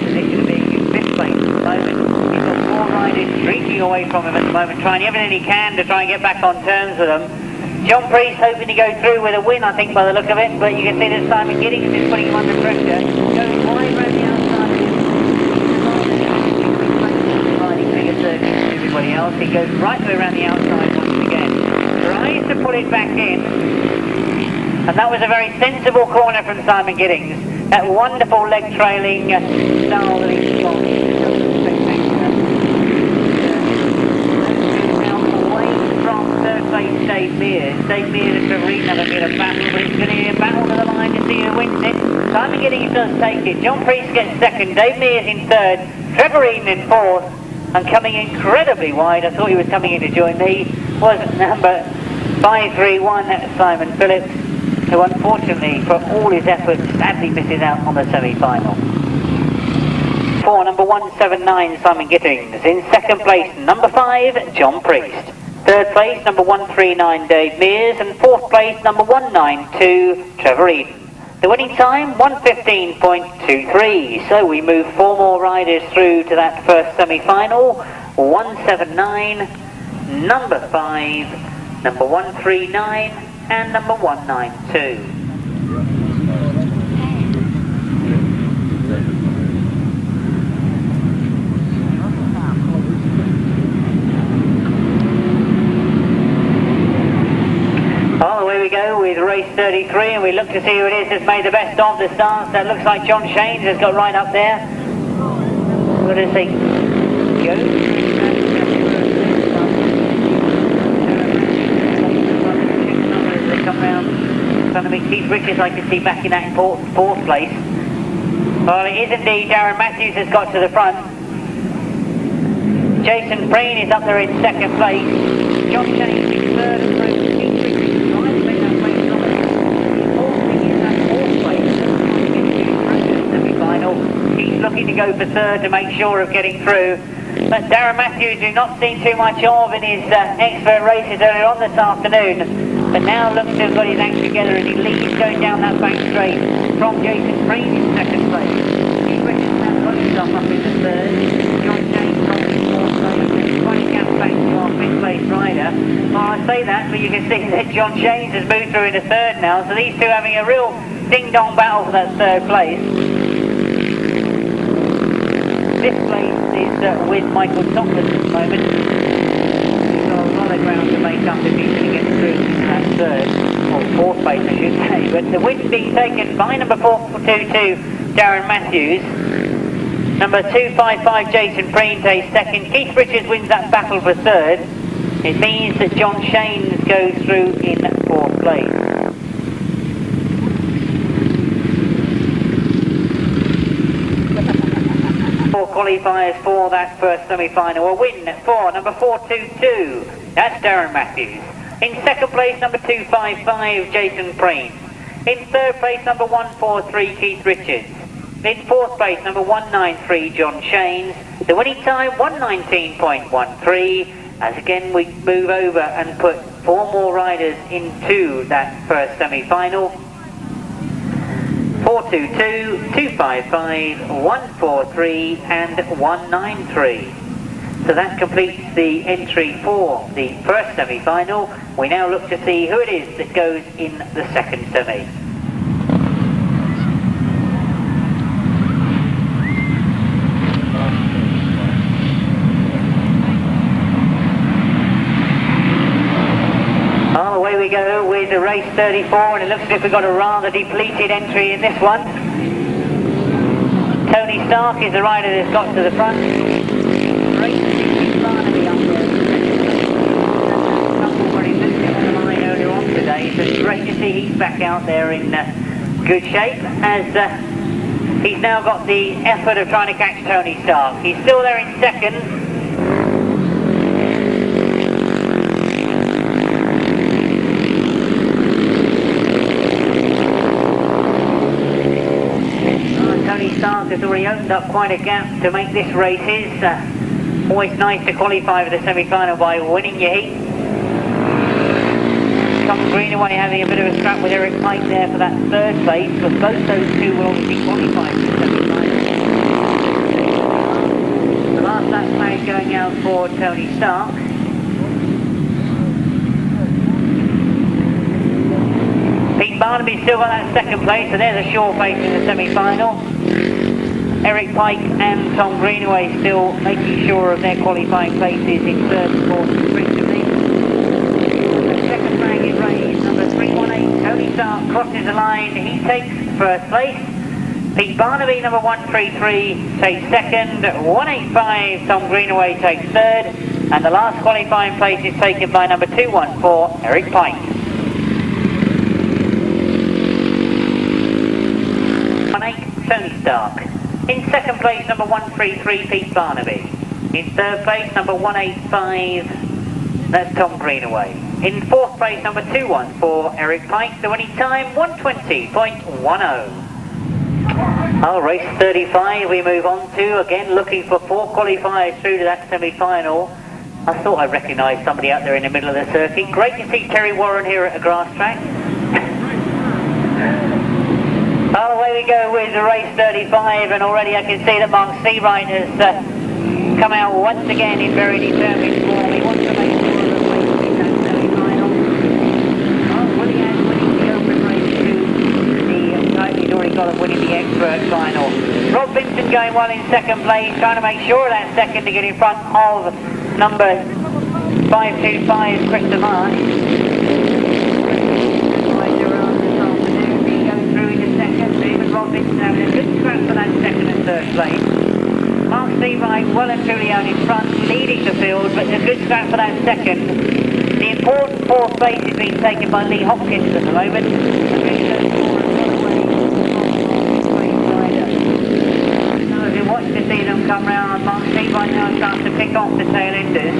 Speaker 1: position of being in 5th place at the moment. He's got 4 riders streaking away from him at the moment, trying everything he can to try and get back on terms with them. John Priest hoping to go through with a win, I think, by the look of it, but you can see that Simon Gittings is putting him under pressure. Going wide around the outside. Riding bigger circuits than everybody else. He goes right way around the outside once again. Tries to pull it back in. And that was a very sensible corner from Simon Gittings. That wonderful leg trailing style that he's got. Now away from third place Dave Mears. Dave Mears and Trevor Eadon have been a battle, but it's going to be a battle to the line to see who wins it. Simon Gittings does take it. John Priest gets second. Dave Mears in third. Trevor Eadon in fourth. And coming incredibly wide, I thought he was coming in to join me, was number 531, Simon Phillips, who unfortunately, for all his efforts, sadly misses out on the semi-final. For number 179, Simon Gittings. In second place, number 5, John Priest. Third place, number 139, Dave Mears. And fourth place, number 192, Trevor Eadon. The winning time, 115.23. So we move 4 more riders through to that first semi-final. 179, number 5, number 139, and number 192. Well, away we go with race 33, and we look to see who it is that's made the best of the start. That looks like John Shanes has got right up there. We're going to see. Go. trying to make Keith Richards, I can see back in that important fourth place. Well, it is indeed. Darren Matthews has got to the front. Jason Prynne is up there in second place. John James is third and third. Keith Richards is trying to make that place on. Fourth in that fourth place. Semi-final. He's looking to go for third to make sure of getting through. But Darren Matthews, we've not seen too much of in his expert races earlier on this afternoon. But now looks to have got his act together and he leads going down that back straight from Jason Prynne in second place. Keith Richards now got himself up in the third. John James on in fourth place. Quite a gap back to our fifth place rider. Well, I say that, but you can see that John James has moved through into third now. So these two having a real ding-dong battle for that third place. This place is with Michael Thompson at the moment. He's got a lot of ground to make up if he's going to get through that third, or fourth place I should say. But the win's being taken by number 422, Darren Matthews. Number 255, Jason Prynne takes second. Keith Richards wins that battle for third. It means that John Shanes goes through in fourth place. Qualifiers for that first semi-final. A win for number 422, that's Darren Matthews. In second place, number 255, Jason Prynne. In third place, number 143, Keith Richards. In fourth place, number 193, John Shanes. The winning time, 119.13. As again we move over and put four more riders into that first semi-final. 422, 255, 143 and 193. So that completes the entry for the first semi-final. We now look to see who it is that goes in the second semi. Away we go with the race 34, and it looks as if we've got a rather depleted entry in this one. Tony Stark is the rider that's got to the front. Race 60, Barnaby up there. Already looked at the line earlier on today, so it's great to see he's back out there in good shape, as he's now got the effort of trying to catch Tony Stark. He's still there in second. Stark has already opened up quite a gap to make this race his. Always nice to qualify for the semi-final by winning your heat. Tom Greenaway having a bit of a scrap with Eric Pike there for that third place, but both those two will obviously qualify for the semi-final. The last lap flag going out for Tony Stark. Barnaby's still got that second place, so there's a sure place in the semi-final. Eric Pike and Tom Greenaway still making sure of their qualifying places in third and fourth respectively. The second flag is raised, number 318, Tony Stark crosses the line, he takes first place. Pete Barnaby, number 133, takes second. 185, Tom Greenaway takes third. And the last qualifying place is taken by number 214, Eric Pike. Tony Stark. In second place, number 133, Pete Barnaby. In third place, number 185, that's Tom Greenaway. In fourth place, number 214, Eric Pike. The winning time, 120.10. Oh, race 35 we move on to, again looking for four qualifiers through to that semi-final. I thought I recognised somebody out there in the middle of the circuit. Great to see Terry Warren here at a grass track. Oh, away we go with the race 35, and already I can see that Mark Seabright has come out once again in very determined form. He wants to make sure of the race in that semi-final. Oh, Willie has winning the open race too. He's already got him winning the expert final. Rob Vincent going well in second place, trying to make sure of that second to get in front of number 525, Christopher Marsh. Rob Vincent having a good scrap for that second and third place. Mark Seabright well and truly out in front, leading the field, but a good scrap for that second. The important third and fourth place is being taken by Lee Hopkins at the moment. So if you watch to see them come round, Mark Seabright now starts to pick off the tail enders.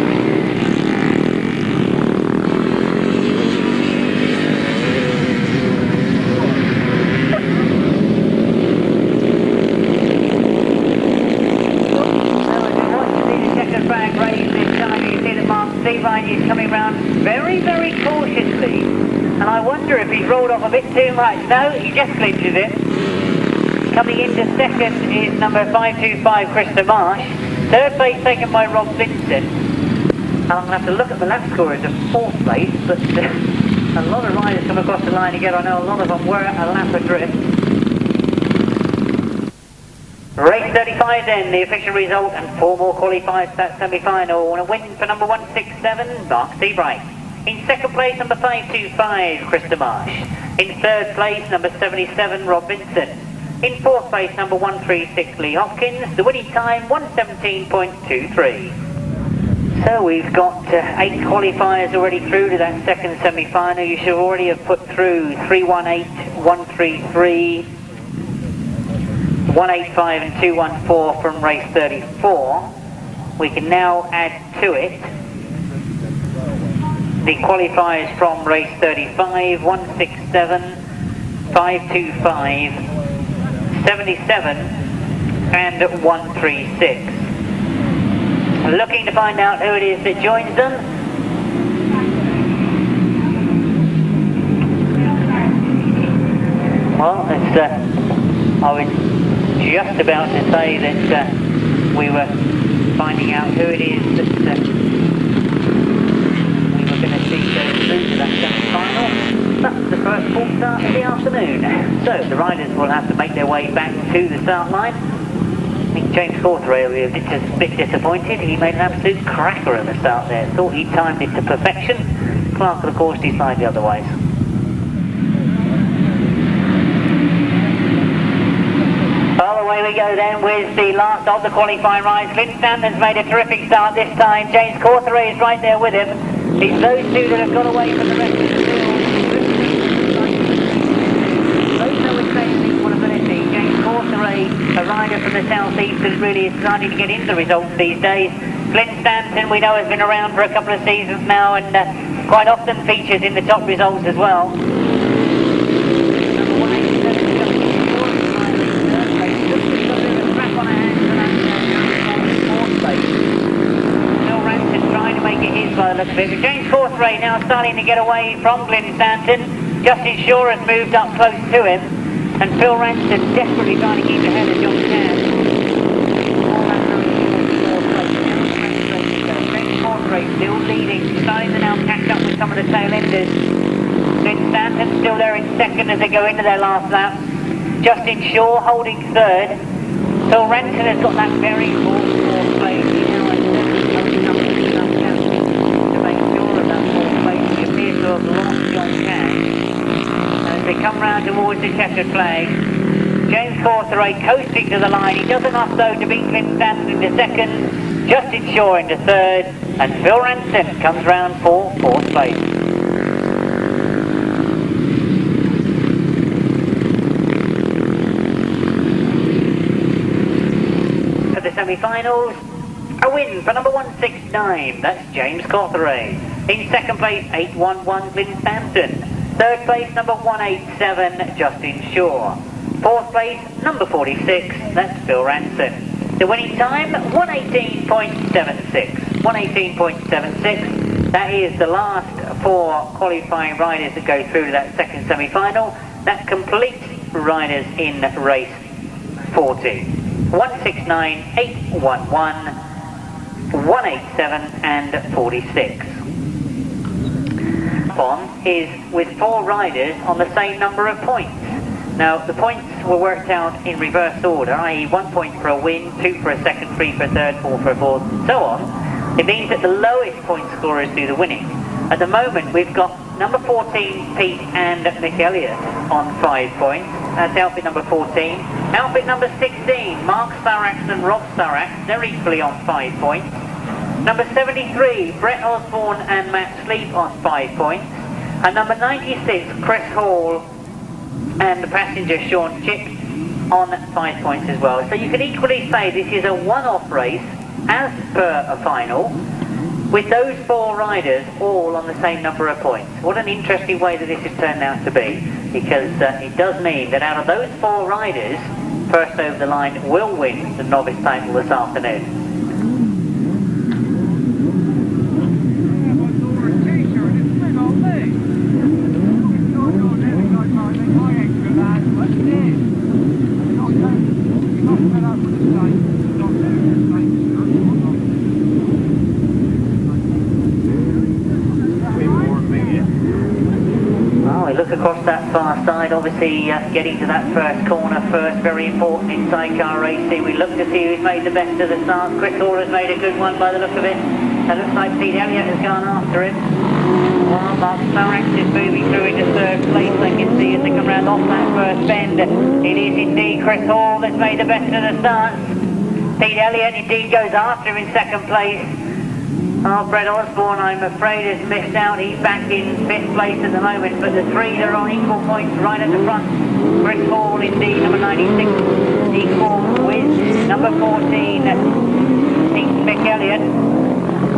Speaker 1: Seabright is coming round very, very cautiously, and I wonder if he's rolled off a bit too much. No, he just clinches it. Coming into second is number 525, Krista Marsh. Third place taken by Rob Vincent. And I'm going to have to look at the lap scorers of fourth place, but a lot of riders come across the line again. I know a lot of them were a lap adrift. Race 35 then, the official result, and 4 more qualifiers to that semi-final. And a win for number 167, Mark Seabright. In second place, number 525, Krista Marsh. In third place, number 77, Rob Vincent. In fourth place, number 136, Lee Hopkins. The winning time, 1:17.23. So we've got 8 qualifiers already through to that second semi-final. You should already have put through 318, 133, 185 and 214 from race 34. We can now add to it the qualifiers from race 35, 167, 525, 77 and 136. Looking to find out who it is that joins them. Well, it's I was just about to say that we were finding out who it is that we were going to see go through to that semi-final. That's the first full start of the afternoon. So the riders will have to make their way back to the start line. I think James Cawtheray will be a bit disappointed. He made an absolute cracker at the start there. Thought he timed it to perfection. Clark, of course, decided otherwise. Away we go then with the last of the qualifying rides. Clint Stanton's made a terrific start this time. James Cawtheray is right there with him. It's those two that have got away from the rest of the field. Both notwithstanding one ability. James Cawtheray, a rider from the southeast, who's really starting to get into results these days. Clint Stanton, we know, has been around for a couple of seasons now and quite often features in the top results as well. By the look of it. James Cawtheray now starting to get away from Glenn Stanton. Justin Shaw has moved up close to him, and Phil Ranston desperately trying to keep ahead of John Cann. James Cawtheray still leading, starting to now catch up with some of the tail enders. Glenn Stanton still there in second as they go into their last lap. Justin Shaw holding third. Phil Ranston has got that very fourth place. Of lost John Cann. As they come round towards the checkered flag, James Cawtheray coasting to the line. He does enough though to beat Clint Stanton into second, Justin Shaw into third, and Phil Ranston comes round for fourth place. For the semi-finals, a win for number 169, that's James Cawtheray. In second place, 811, Glenn Stanton. Third place, number 187, Justin Shaw. Fourth place, number 46, that's Phil Ranston. The winning time, 1:18.76. 1:18.76. That is the last 4 qualifying riders that go through to that second semi-final. That completes riders in race 40. 169, 811, 187 and 46. On is with 4 riders on the same number of points. Now the points were worked out in reverse order, i.e. 1 point for a win, 2 for a second, 3 for a third, 4 for a fourth, so on. It means that the lowest point scorers do the winning. At the moment we've got number 14 Pete and McAuley on 5 points. That's outfit number 14. Outfit number 16 Mark Sarax and Rob Sarax, they're equally on 5 points. Number 73, Brett Osborne and Matt Sleep on 5 points. And number 96, Chris Hall and the passenger Sean Chick on 5 points as well. So you can equally say this is a one-off race as per a final, with those 4 riders all on the same number of points. What an interesting way that this has turned out to be, because it does mean that out of those 4 riders, first over the line will win the novice title this afternoon. Across that far side, obviously getting to that first corner first, very important in sidecar racing. We look to see who's made the best of the start. Chris Hall has made a good one by the look of it. It looks like Pete Elliott has gone after him. While Mark Sarrax is moving through into 3rd place, I can see as they come round off that first bend. It is indeed Chris Hall that's made the best of the starts. Pete Elliott indeed goes after him in 2nd place. Oh, Brett Osborne, I'm afraid, has missed out. He's back in 5th place at the moment, but the 3 that are on equal points right at the front. Chris Hall, indeed, number 96, equal with number 14, Mick Elliott.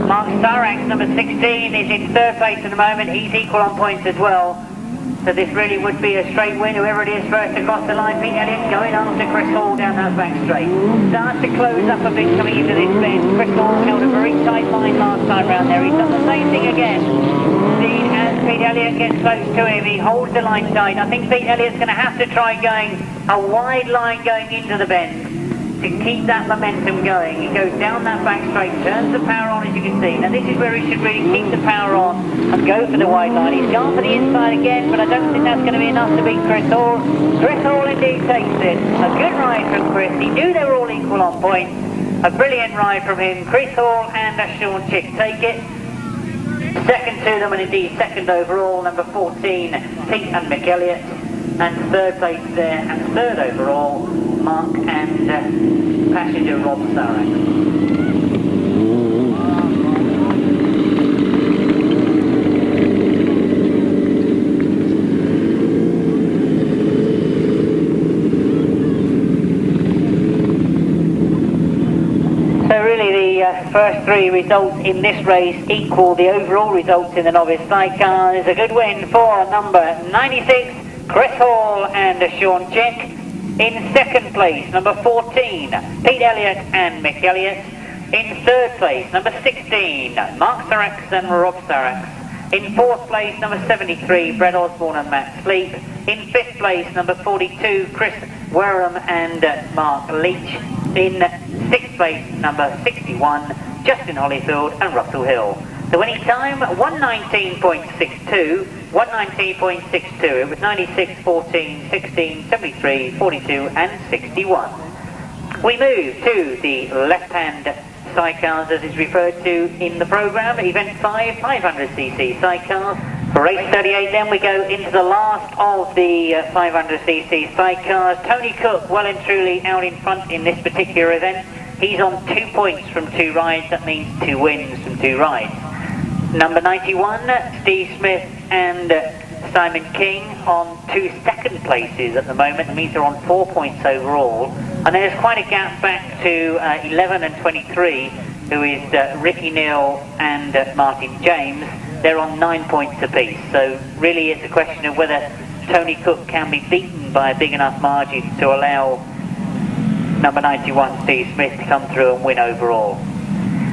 Speaker 1: Mark Sarrax, number 16, is in 3rd place at the moment. He's equal on points as well. So this really would be a straight win, whoever it is first across the line. Pete Elliott going after Chris Hall down that back straight. Starts to close up a bit coming into this bend. Chris Hall held a very tight line last time round there. He's done the same thing again. Indeed, as Pete Elliott gets close to him, he holds the line tight. I think Pete Elliott's going to have to try going a wide line going into the bend to keep that momentum going. He goes down that back straight, turns the power on, as you can see. Now this is where he should really keep the power on and go for the wide line. He's gone for the inside again, but I don't think that's going to be enough to beat Chris Hall. Chris Hall indeed takes it. A good ride from Chris. He knew they were all equal on points. A brilliant ride from him. Chris Hall and Sean Chick take it. Second to them, and indeed 2nd overall, number 14, Pete and Mick Elliott. And 3rd place there, and 3rd overall, Mark and passenger Rob Sarrax. So really the first 3 results in this race equal the overall results in the novice sidecar. There's a good win for number 96, Chris Hall and Sean Chick. In 2nd place, number 14, Pete Elliott and Mick Elliott. In 3rd place, number 16, Mark Sarrax and Rob Sarrax. In 4th place, number 73, Brett Osborne and Matt Sleep. In 5th place, number 42, Chris Wareham and Mark Leach. In 6th place, number 61, Justin Holyfield and Russell Hill. The winning time, 119.62. 119.62. It was 96, 14, 16, 73, 42 and 61. We move to the left-hand sidecars as is referred to in the programme. Event 5, 500cc sidecars. For race 38 then we go into the last of the 500cc sidecars. Tony Cook well and truly out in front in this particular event. He's on 2 points from 2 rides. That means 2 wins from 2 rides. Number 91, Steve Smith and Simon King on 2 second places at the moment. It means they're on 4 points overall. And there's quite a gap back to 11 and 23, who is Ricky Neal and Martin James. They're on 9 points apiece. So really it's a question of whether Tony Cook can be beaten by a big enough margin to allow number 91, Steve Smith, to come through and win overall.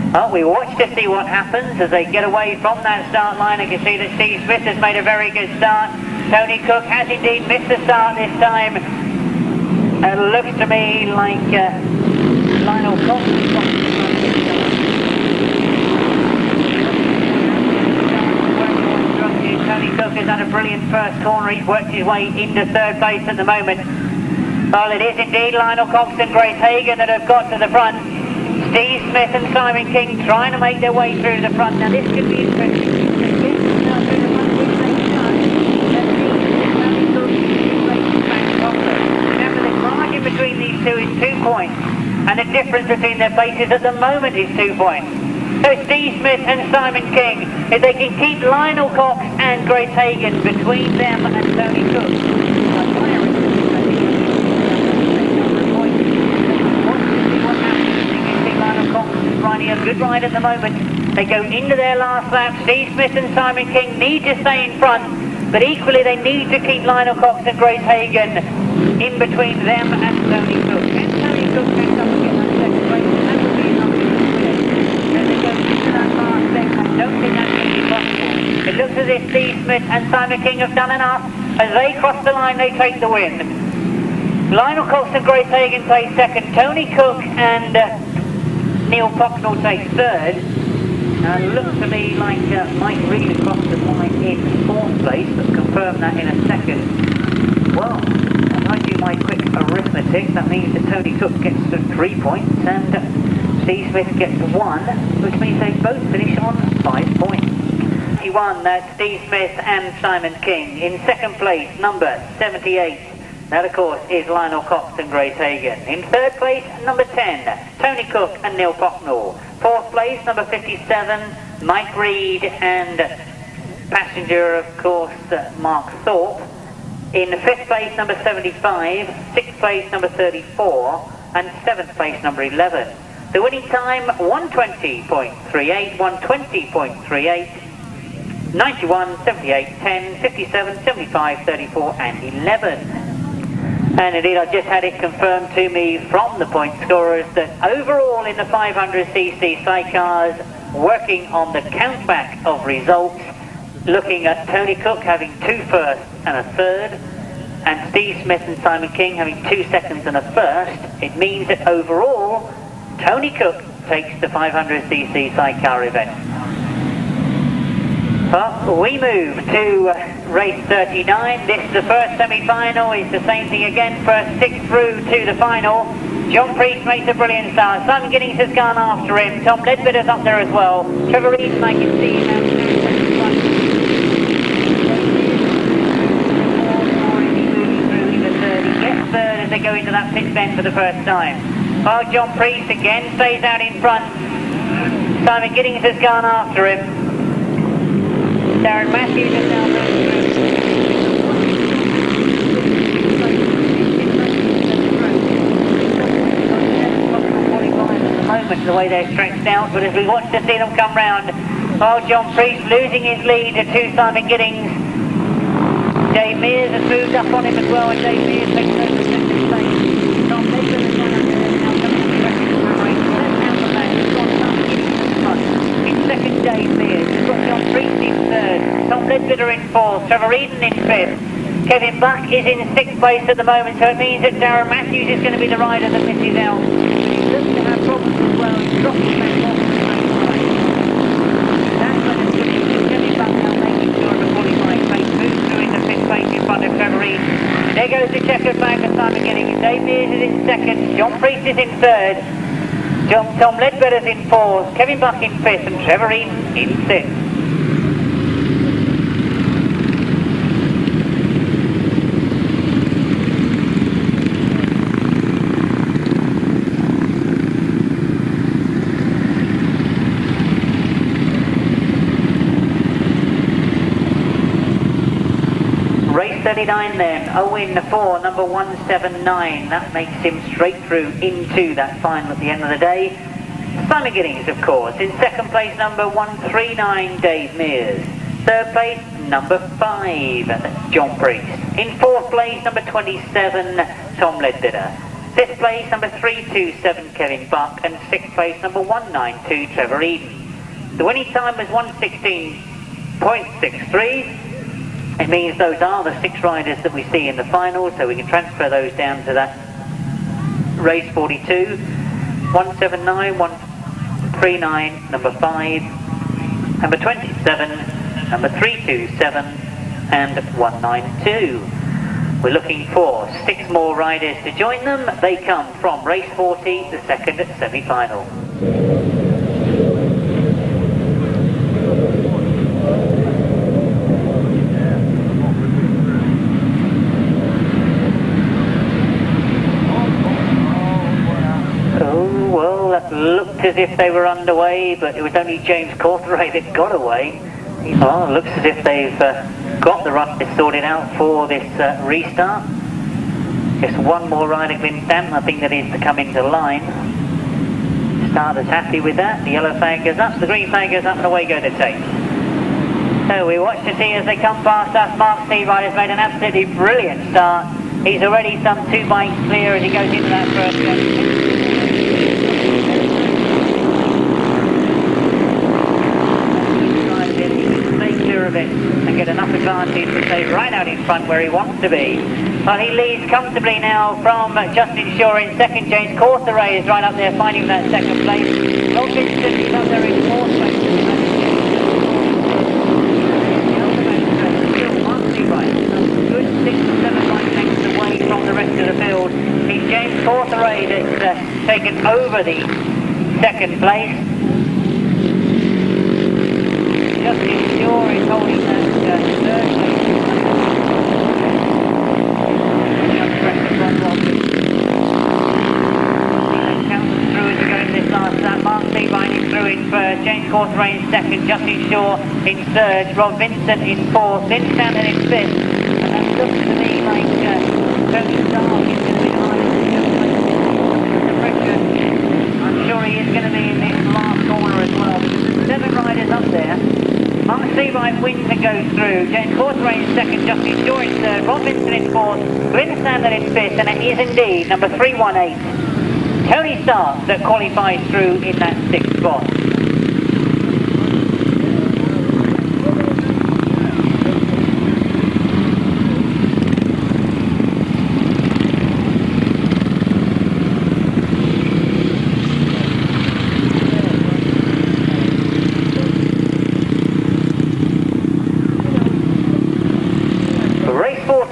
Speaker 1: Well, we watch to see what happens as they get away from that start line. I can see that Steve Smith has made a very good start. Tony Cook has indeed missed the start this time. It looks to me like Lionel Cox. Tony Cook has had a brilliant first corner. He's worked his way into 3rd place at the moment. Well, it is indeed Lionel Cox and Grace Hagan that have got to the front. Steve Smith and Simon King trying to make their way through the front. Now this could be interesting. Remember, the margin between these two is 2 points, and the difference between their places at the moment is 2 points. So Steve Smith and Simon King, if they can keep Lionel Cox and Grace Hagan between them and Tony Cook. Lionel Cox is riding a good ride at the moment. They go into their last lap. Steve Smith and Simon King need to stay in front, but equally they need to keep Lionel Cox and Grace Hagan in between them and Tony Cook. And Tony Cook picks up again that second place, and that would be enough to win. Then they go into that last sector. I don't think that's going to be possible. It looks as if Steve Smith and Simon King have done enough. As they cross the line, they take the win. Lionel Cox and Grace Hagan take second. Tony Cook and Neil Pocknell take third. Looks to me like Mike Reed across the line in fourth place, but confirm that in a second. Well, as I do my quick arithmetic, that means that Tony Cook gets 3 points and Steve Smith gets 1, which means they both finish on 5 points. 71, that's Steve Smith and Simon King. In second place, number 78. That, of course, is Lionel Cox and Grace Hagan. In third place, number 10, Tony Cook and Neil Pocknell. Fourth place, number 57, Mike Reed and passenger, of course, Mark Thorpe. In fifth place, number 75, sixth place, number 34, and seventh place, number 11. The winning time, 120.38, 120.38, 91, 78, 10, 57, 75, 34, and 11. And indeed, I just had it confirmed to me from the point scorers that overall in the 500cc sidecars, working on the countback of results, looking at Tony Cook having 2 firsts and a third, and Steve Smith and Simon King having 2 seconds and a first, it means that overall, Tony Cook takes the 500cc sidecar event. Well, we move to race 39. This is the first semi-final. It's the same thing again. First 6 through to the final. John Priest makes a brilliant start. Simon Gittings has gone after him. Tom Leadbetter's up there as well. Trevor Eadon, I can see now. He gets third as they go into that pit bend for the first time. Well, John Priest again stays out in front. Simon Gittings has gone after him. Darren Matthews is now moment the way they're stretched out, but as we watch to see them come round, oh, John Priest losing his lead to Simon Gittings. Dave Mears has moved up on him as well, and Dave Mears takes over the second place. Tom Leadbetter's is now coming up the rest of the race. Left out the back, he's got Simon Gittings in front. In second, Dave Mears. He's got John Priest in third. Tom Leadbetter in fourth. Trevor Eadon in fifth. Kevin Buck is in sixth place at the moment, so it means that Darren Matthews is going to be the rider that misses out. He looks to have problems as well. He's dropping back off the same side. That's when it's good. Kevin Buck now making sure of a 45 place. Moves through into fifth place in front of Trevor Eadon. There goes the checkered flag for Simon Gittings. Dave Mears is in second. John Priest is in third. Tom Leadbetter's in fourth. Kevin Buck in fifth. And Trevor Eadon in sixth. Race 39 then, Owen for number 179. That makes him straight through into that final at the end of the day. Simon Gittings, of course. In second place, number 139, Dave Mears. Third place, number 5, that's John Priest. In fourth place, number 27, Tom Leadbetter. Fifth place, number 327, Kevin Buck. And sixth place, number 192, Trevor Eadon. The winning time was 1:16.63. It means those are the 6 riders that we see in the final, so we can transfer those down to that race 42. 179, 139, number 5, number 27, number 327, and 192. We're looking for 6 more riders to join them. They come from race 40, the second semi-final. Looks looked as if they were underway, but it was only James Cawtheray that got away. Oh, looks as if they've got the run sorted out for this restart. Just one more rider, Stanton, I think that is to come into line. Starter's happy with that. The yellow flag goes up, the green flag goes up, and away go the tape. So we watch to see as they come past us. Mark Seabright has made an absolutely brilliant start. He's already some 2 bikes clear as he goes into that first one. Stay clear of it and get enough advantage to stay right out in front where he wants to be. Well, he leads comfortably now from Justin Shaw in second. James Cawtheray is right up there finding that second place. Hopkins is up there in fourth place. Good 6 or 7 bike lengths away from the rest of the field. It's James Cawtheray that's taken over the second place. Justin Shaw is holding that third place. Camden through as we go into this last lap. Mark Seabright is through in first. James Cawtheray in second. Justin Shaw in third. Rob Vincent in fourth. Then Standard in fifth. And that looks to me like Tony Stark is going to be high the pressure. I'm sure he is going to be in this last corner as well. There's 7 riders up there. Mark Seabright wins and goes through. James Cawtheray in second, Justin Shaw in third, Rob Vincent in fourth, Glenn Standard in fifth, and it is indeed number 318, Tony Stark, that qualifies through in that 6th spot.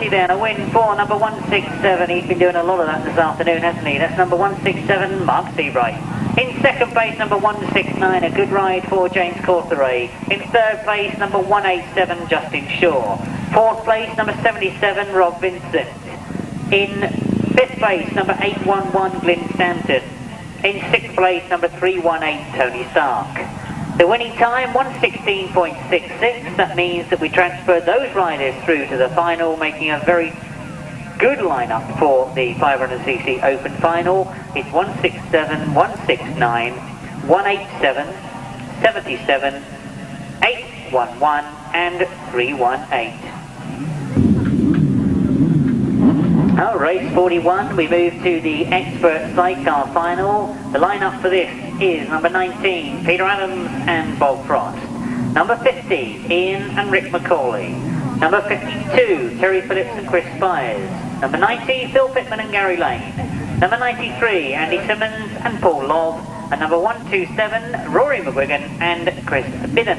Speaker 1: Down a win for number 167. He's been doing a lot of that this afternoon, hasn't he? That's number 167, Mark Seabright. In second place, number 169, a good ride for James Cawtheray. In third place, number 187, Justin Shaw. Fourth place, number 77, Rob Vincent. In fifth place, number 811, Glenn Stanton. In sixth place, number 318, Tony Stark. The winning time, 1:16.66. That means that we transferred those riders through to the final, making a very good lineup for the 500cc Open Final. It's 167, 169, 187, 77, 811 and 318. Now, race 41, we move to the expert sidecar final. The lineup for this is number 19, Peter Adams and Bob Frost. Number 50, Ian and Rick McAuley. Number 52, Terry Phillips and Chris Spires. Number 90, Phil Pitman and Gary Lane. Number 93, Andy Symons and Paul Lobb. And number 127, Rory McGuigan and Chris Bidden.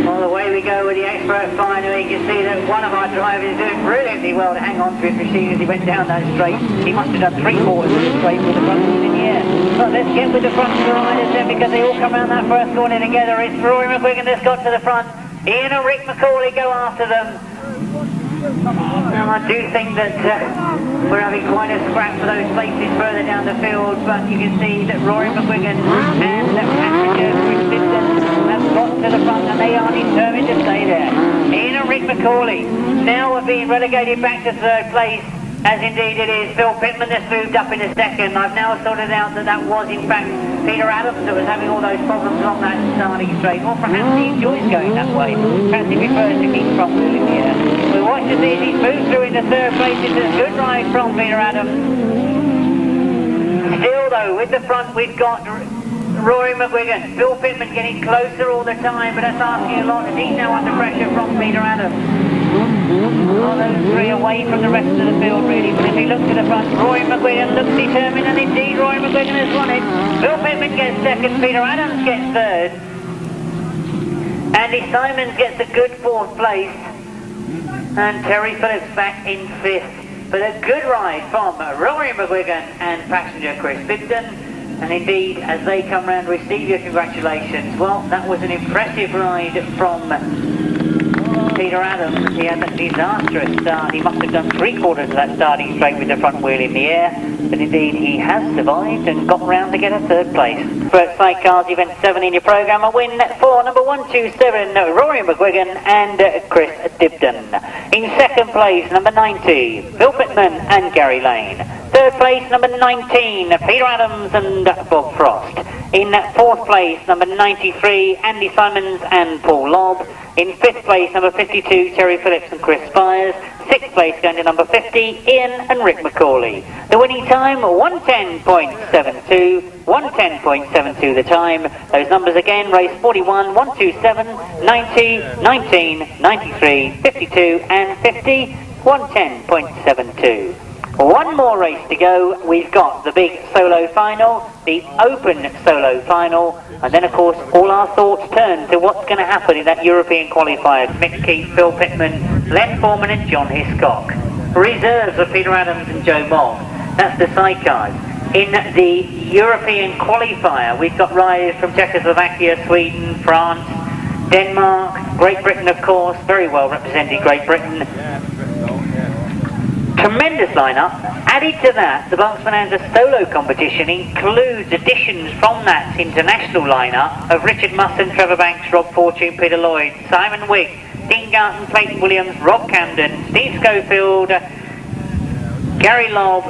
Speaker 1: Well, away we go with the expert final. You can see that one of our drivers is doing brilliantly well to hang on to his machine as he went down that straight. He must have done 3/4 of the straight with the front in the air. But let's get with the front of the riders then, because they all come around that first corner together. It's Rory McGuigan that's got to the front. Ian and Rick McAuley go after them. Now, I do think that we're having quite a scrap for those places further down the field, but you can see that Rory McGuigan and Chris Bidden have got to the front, and they are determined to stay there. Ian and Rick McAuley now have been relegated back to third place, as indeed it is Phil Pitman that's moved up into second. I've now sorted out that that was in fact Peter Adams that was having all those problems on that starting straight, or perhaps he enjoys going that way. Perhaps he prefers to keep front wheel in the air. We'll watch as he's moved through into third place. It's a good ride from Peter Adams. Still though, with the front we've got Rory McGuigan. Phil Pitman getting closer all the time, but that's asking a lot as he's now under pressure from Peter Adams. All those three away from the rest of the field really, but if he looks to the front, Rory McGuigan looks determined, and indeed Rory McGuigan has won it. Phil Pitman gets second, Peter Adams gets third, Andy Symons gets a good fourth place, and Terry Phillips back in fifth. But a good ride from Rory McGuigan and passenger Chris Bibden. And indeed, as they come round to receive your congratulations, well, that was an impressive ride from Peter Adams. He had that disastrous start. He must have done 3/4 of that starting straight with the front wheel in the air. But indeed, he has survived and got round to get a 3rd place. First Sidecars Event 7 in your programme, a win for number 127, Rory McGuigan and Chris Dibden. In 2nd place, number 90, Phil Pitman and Gary Lane. 3rd place, number 19, Peter Adams and Bob Frost. In 4th place, number 93, Andy Symons and Paul Lobb. In 5th place, number 52, Terry Phillips and Chris Spires. 6th place going to number 50, Ian and Rick McAuley. The winning time, 110.72, 110.72 the time. Those numbers again, race 41, 127, 90, 19, 93, 52 and 50, 110.72. One more race to go. We've got the big solo final, the open solo final, and then of course all our thoughts turn to what's going to happen in that European qualifier. Mick Keith, Phil Pitman, Len Foreman and John Hiscock. Reserves of Peter Adams and Joe Mogg. That's the sidecars. In the European qualifier, we've got riders from Czechoslovakia, Sweden, France, Denmark, Great Britain of course, very well represented Great Britain. Tremendous lineup. Added to that, the Bunks Bonanza solo competition includes additions from that international lineup of Richard Musson, Trevor Banks, Rob Fortune, Peter Lloyd, Simon Wigg, Dean Garton, Clayton Williams, Rob Camden, Steve Schofield, Gary Lobb,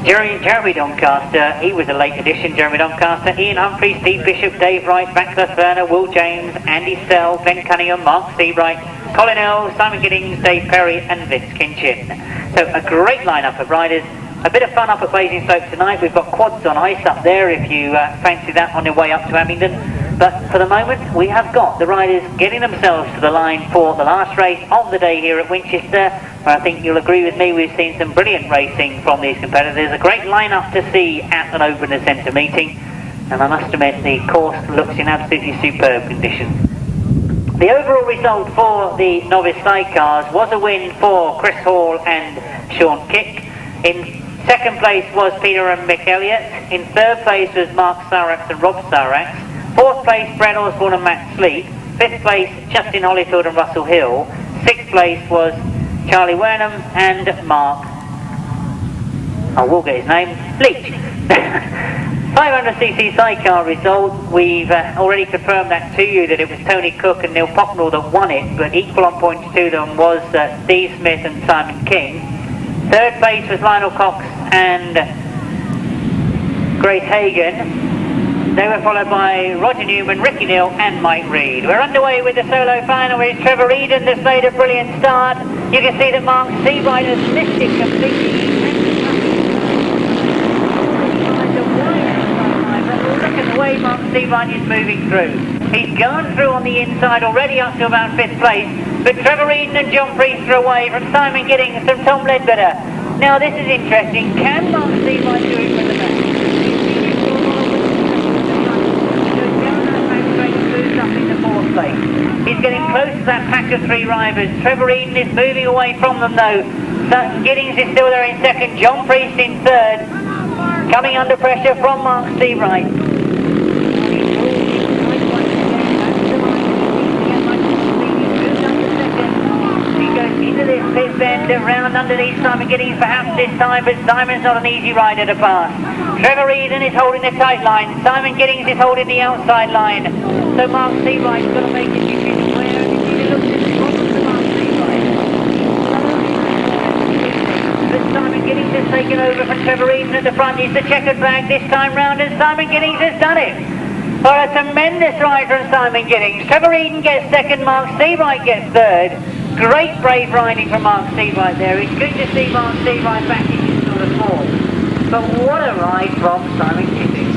Speaker 1: Jeremy Doncaster, he was a late addition, Jeremy Doncaster, Ian Humphrey, Steve Bishop, Dave Wright, Vaxler Werner, Will James, Andy Stell, Glenn Cunningham, Mark Seabright, Colin Earl, Simon Gittings, Dave Perry and Vince Kinchin. So a great lineup of riders. A bit of fun up at Basingstoke tonight. We've got quads on ice up there if you fancy that on your way up to Abingdon. But for the moment, we have got the riders getting themselves to the line for the last race of the day here at Winchester. I think you'll agree with me, we've seen some brilliant racing from these competitors. A great lineup to see at an opener centre meeting. And I must admit, the course looks in absolutely superb condition. The overall result for the novice sidecars was a win for Chris Hall and Sean Kick. In 2nd place was Peter and Mick Elliott. In 3rd place was Mark Sarax and Rob Sarax. 4th place, Brad Osborne and Matt Sleep. 5th place, Justin Hollyfield and Russell Hill. 6th place was Charlie Wernham and Mark, I will get his name, Leach. 500cc sidecar result, we've already confirmed that to you, that it was Tony Cook and Neil Pocknell that won it, but equal on points to them was Steve Smith and Simon King. 3rd place was Lionel Cox and Grace Hagan. They were followed by Roger Newman, Ricky Neal and Mike Reed. We're underway with the solo final with Trevor Eadon that's made a brilliant start. You can see that Mark Seabright has missed it completely. Look at the way Mark Seabright is moving through. He's gone through on the inside already up to about 5th place, but Trevor Eadon and John Priest are away from Simon Gittings, from Tom Leadbetter. Now this is interesting. Can Mark Seabright do it from the back? Up in the 4th place. He's getting close to that pack of 3 rivals. Trevor Eadon is moving away from them though. Gittings is still there in 2nd, John Priest in 3rd. Coming under pressure from Mark Seabright. He goes into this pit bend around underneath Simon Gittings perhaps this time, but Simon's not an easy rider to pass. Trevor Eadon is holding the tight line. Simon Gittings is holding the outside line. So Mark Seabright's got to make a decision where he looks at the problem to Mark Seabright. But Simon Gittings has taken over from Trevor Eadon at the front. He's the checkered flag this time round and Simon Gittings has done it. For a tremendous ride from Simon Gittings. Trevor Eadon gets 2nd, Mark Seabright gets 3rd. Great brave riding from Mark Seabright there. It's good to see Mark Seabright back in his sort of form. But what a ride from Simon Gittings.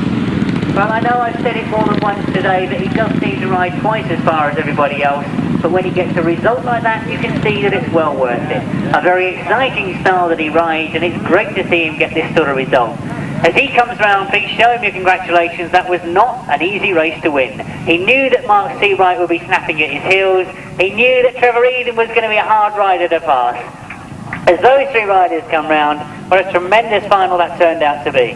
Speaker 1: Well, I know I've said it more than once today that he does seem to ride twice as far as everybody else, but when he gets a result like that, you can see that it's well worth it. A very exciting style that he rides, and it's great to see him get this sort of result. As he comes round, please show him your congratulations. That was not an easy race to win. He knew that Mark Seabright would be snapping at his heels. He knew that Trevor Eadon was going to be a hard rider to pass. As those three riders come round, what a tremendous final that turned out to be.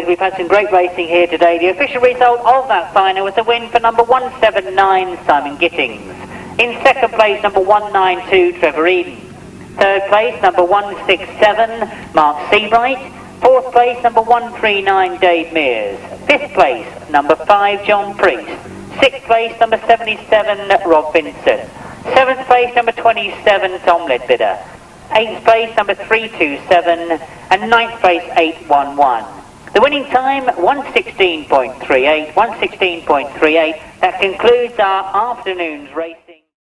Speaker 1: We've had some great racing here today. The official result of that final was a win for number 179, Simon Gittings. In second place, number 192, Trevor Eadon. Third place, number 167, Mark Seabright. Fourth place, number 139, Dave Mears. Fifth place, number 5, John Priest. Sixth place, number 77, Rob Vincent. Seventh place, number 27, Tom Leadbetter. Eighth place, number 327, and ninth place, 811. The winning time, 1:16.38, 1:16.38. That concludes our afternoon's race.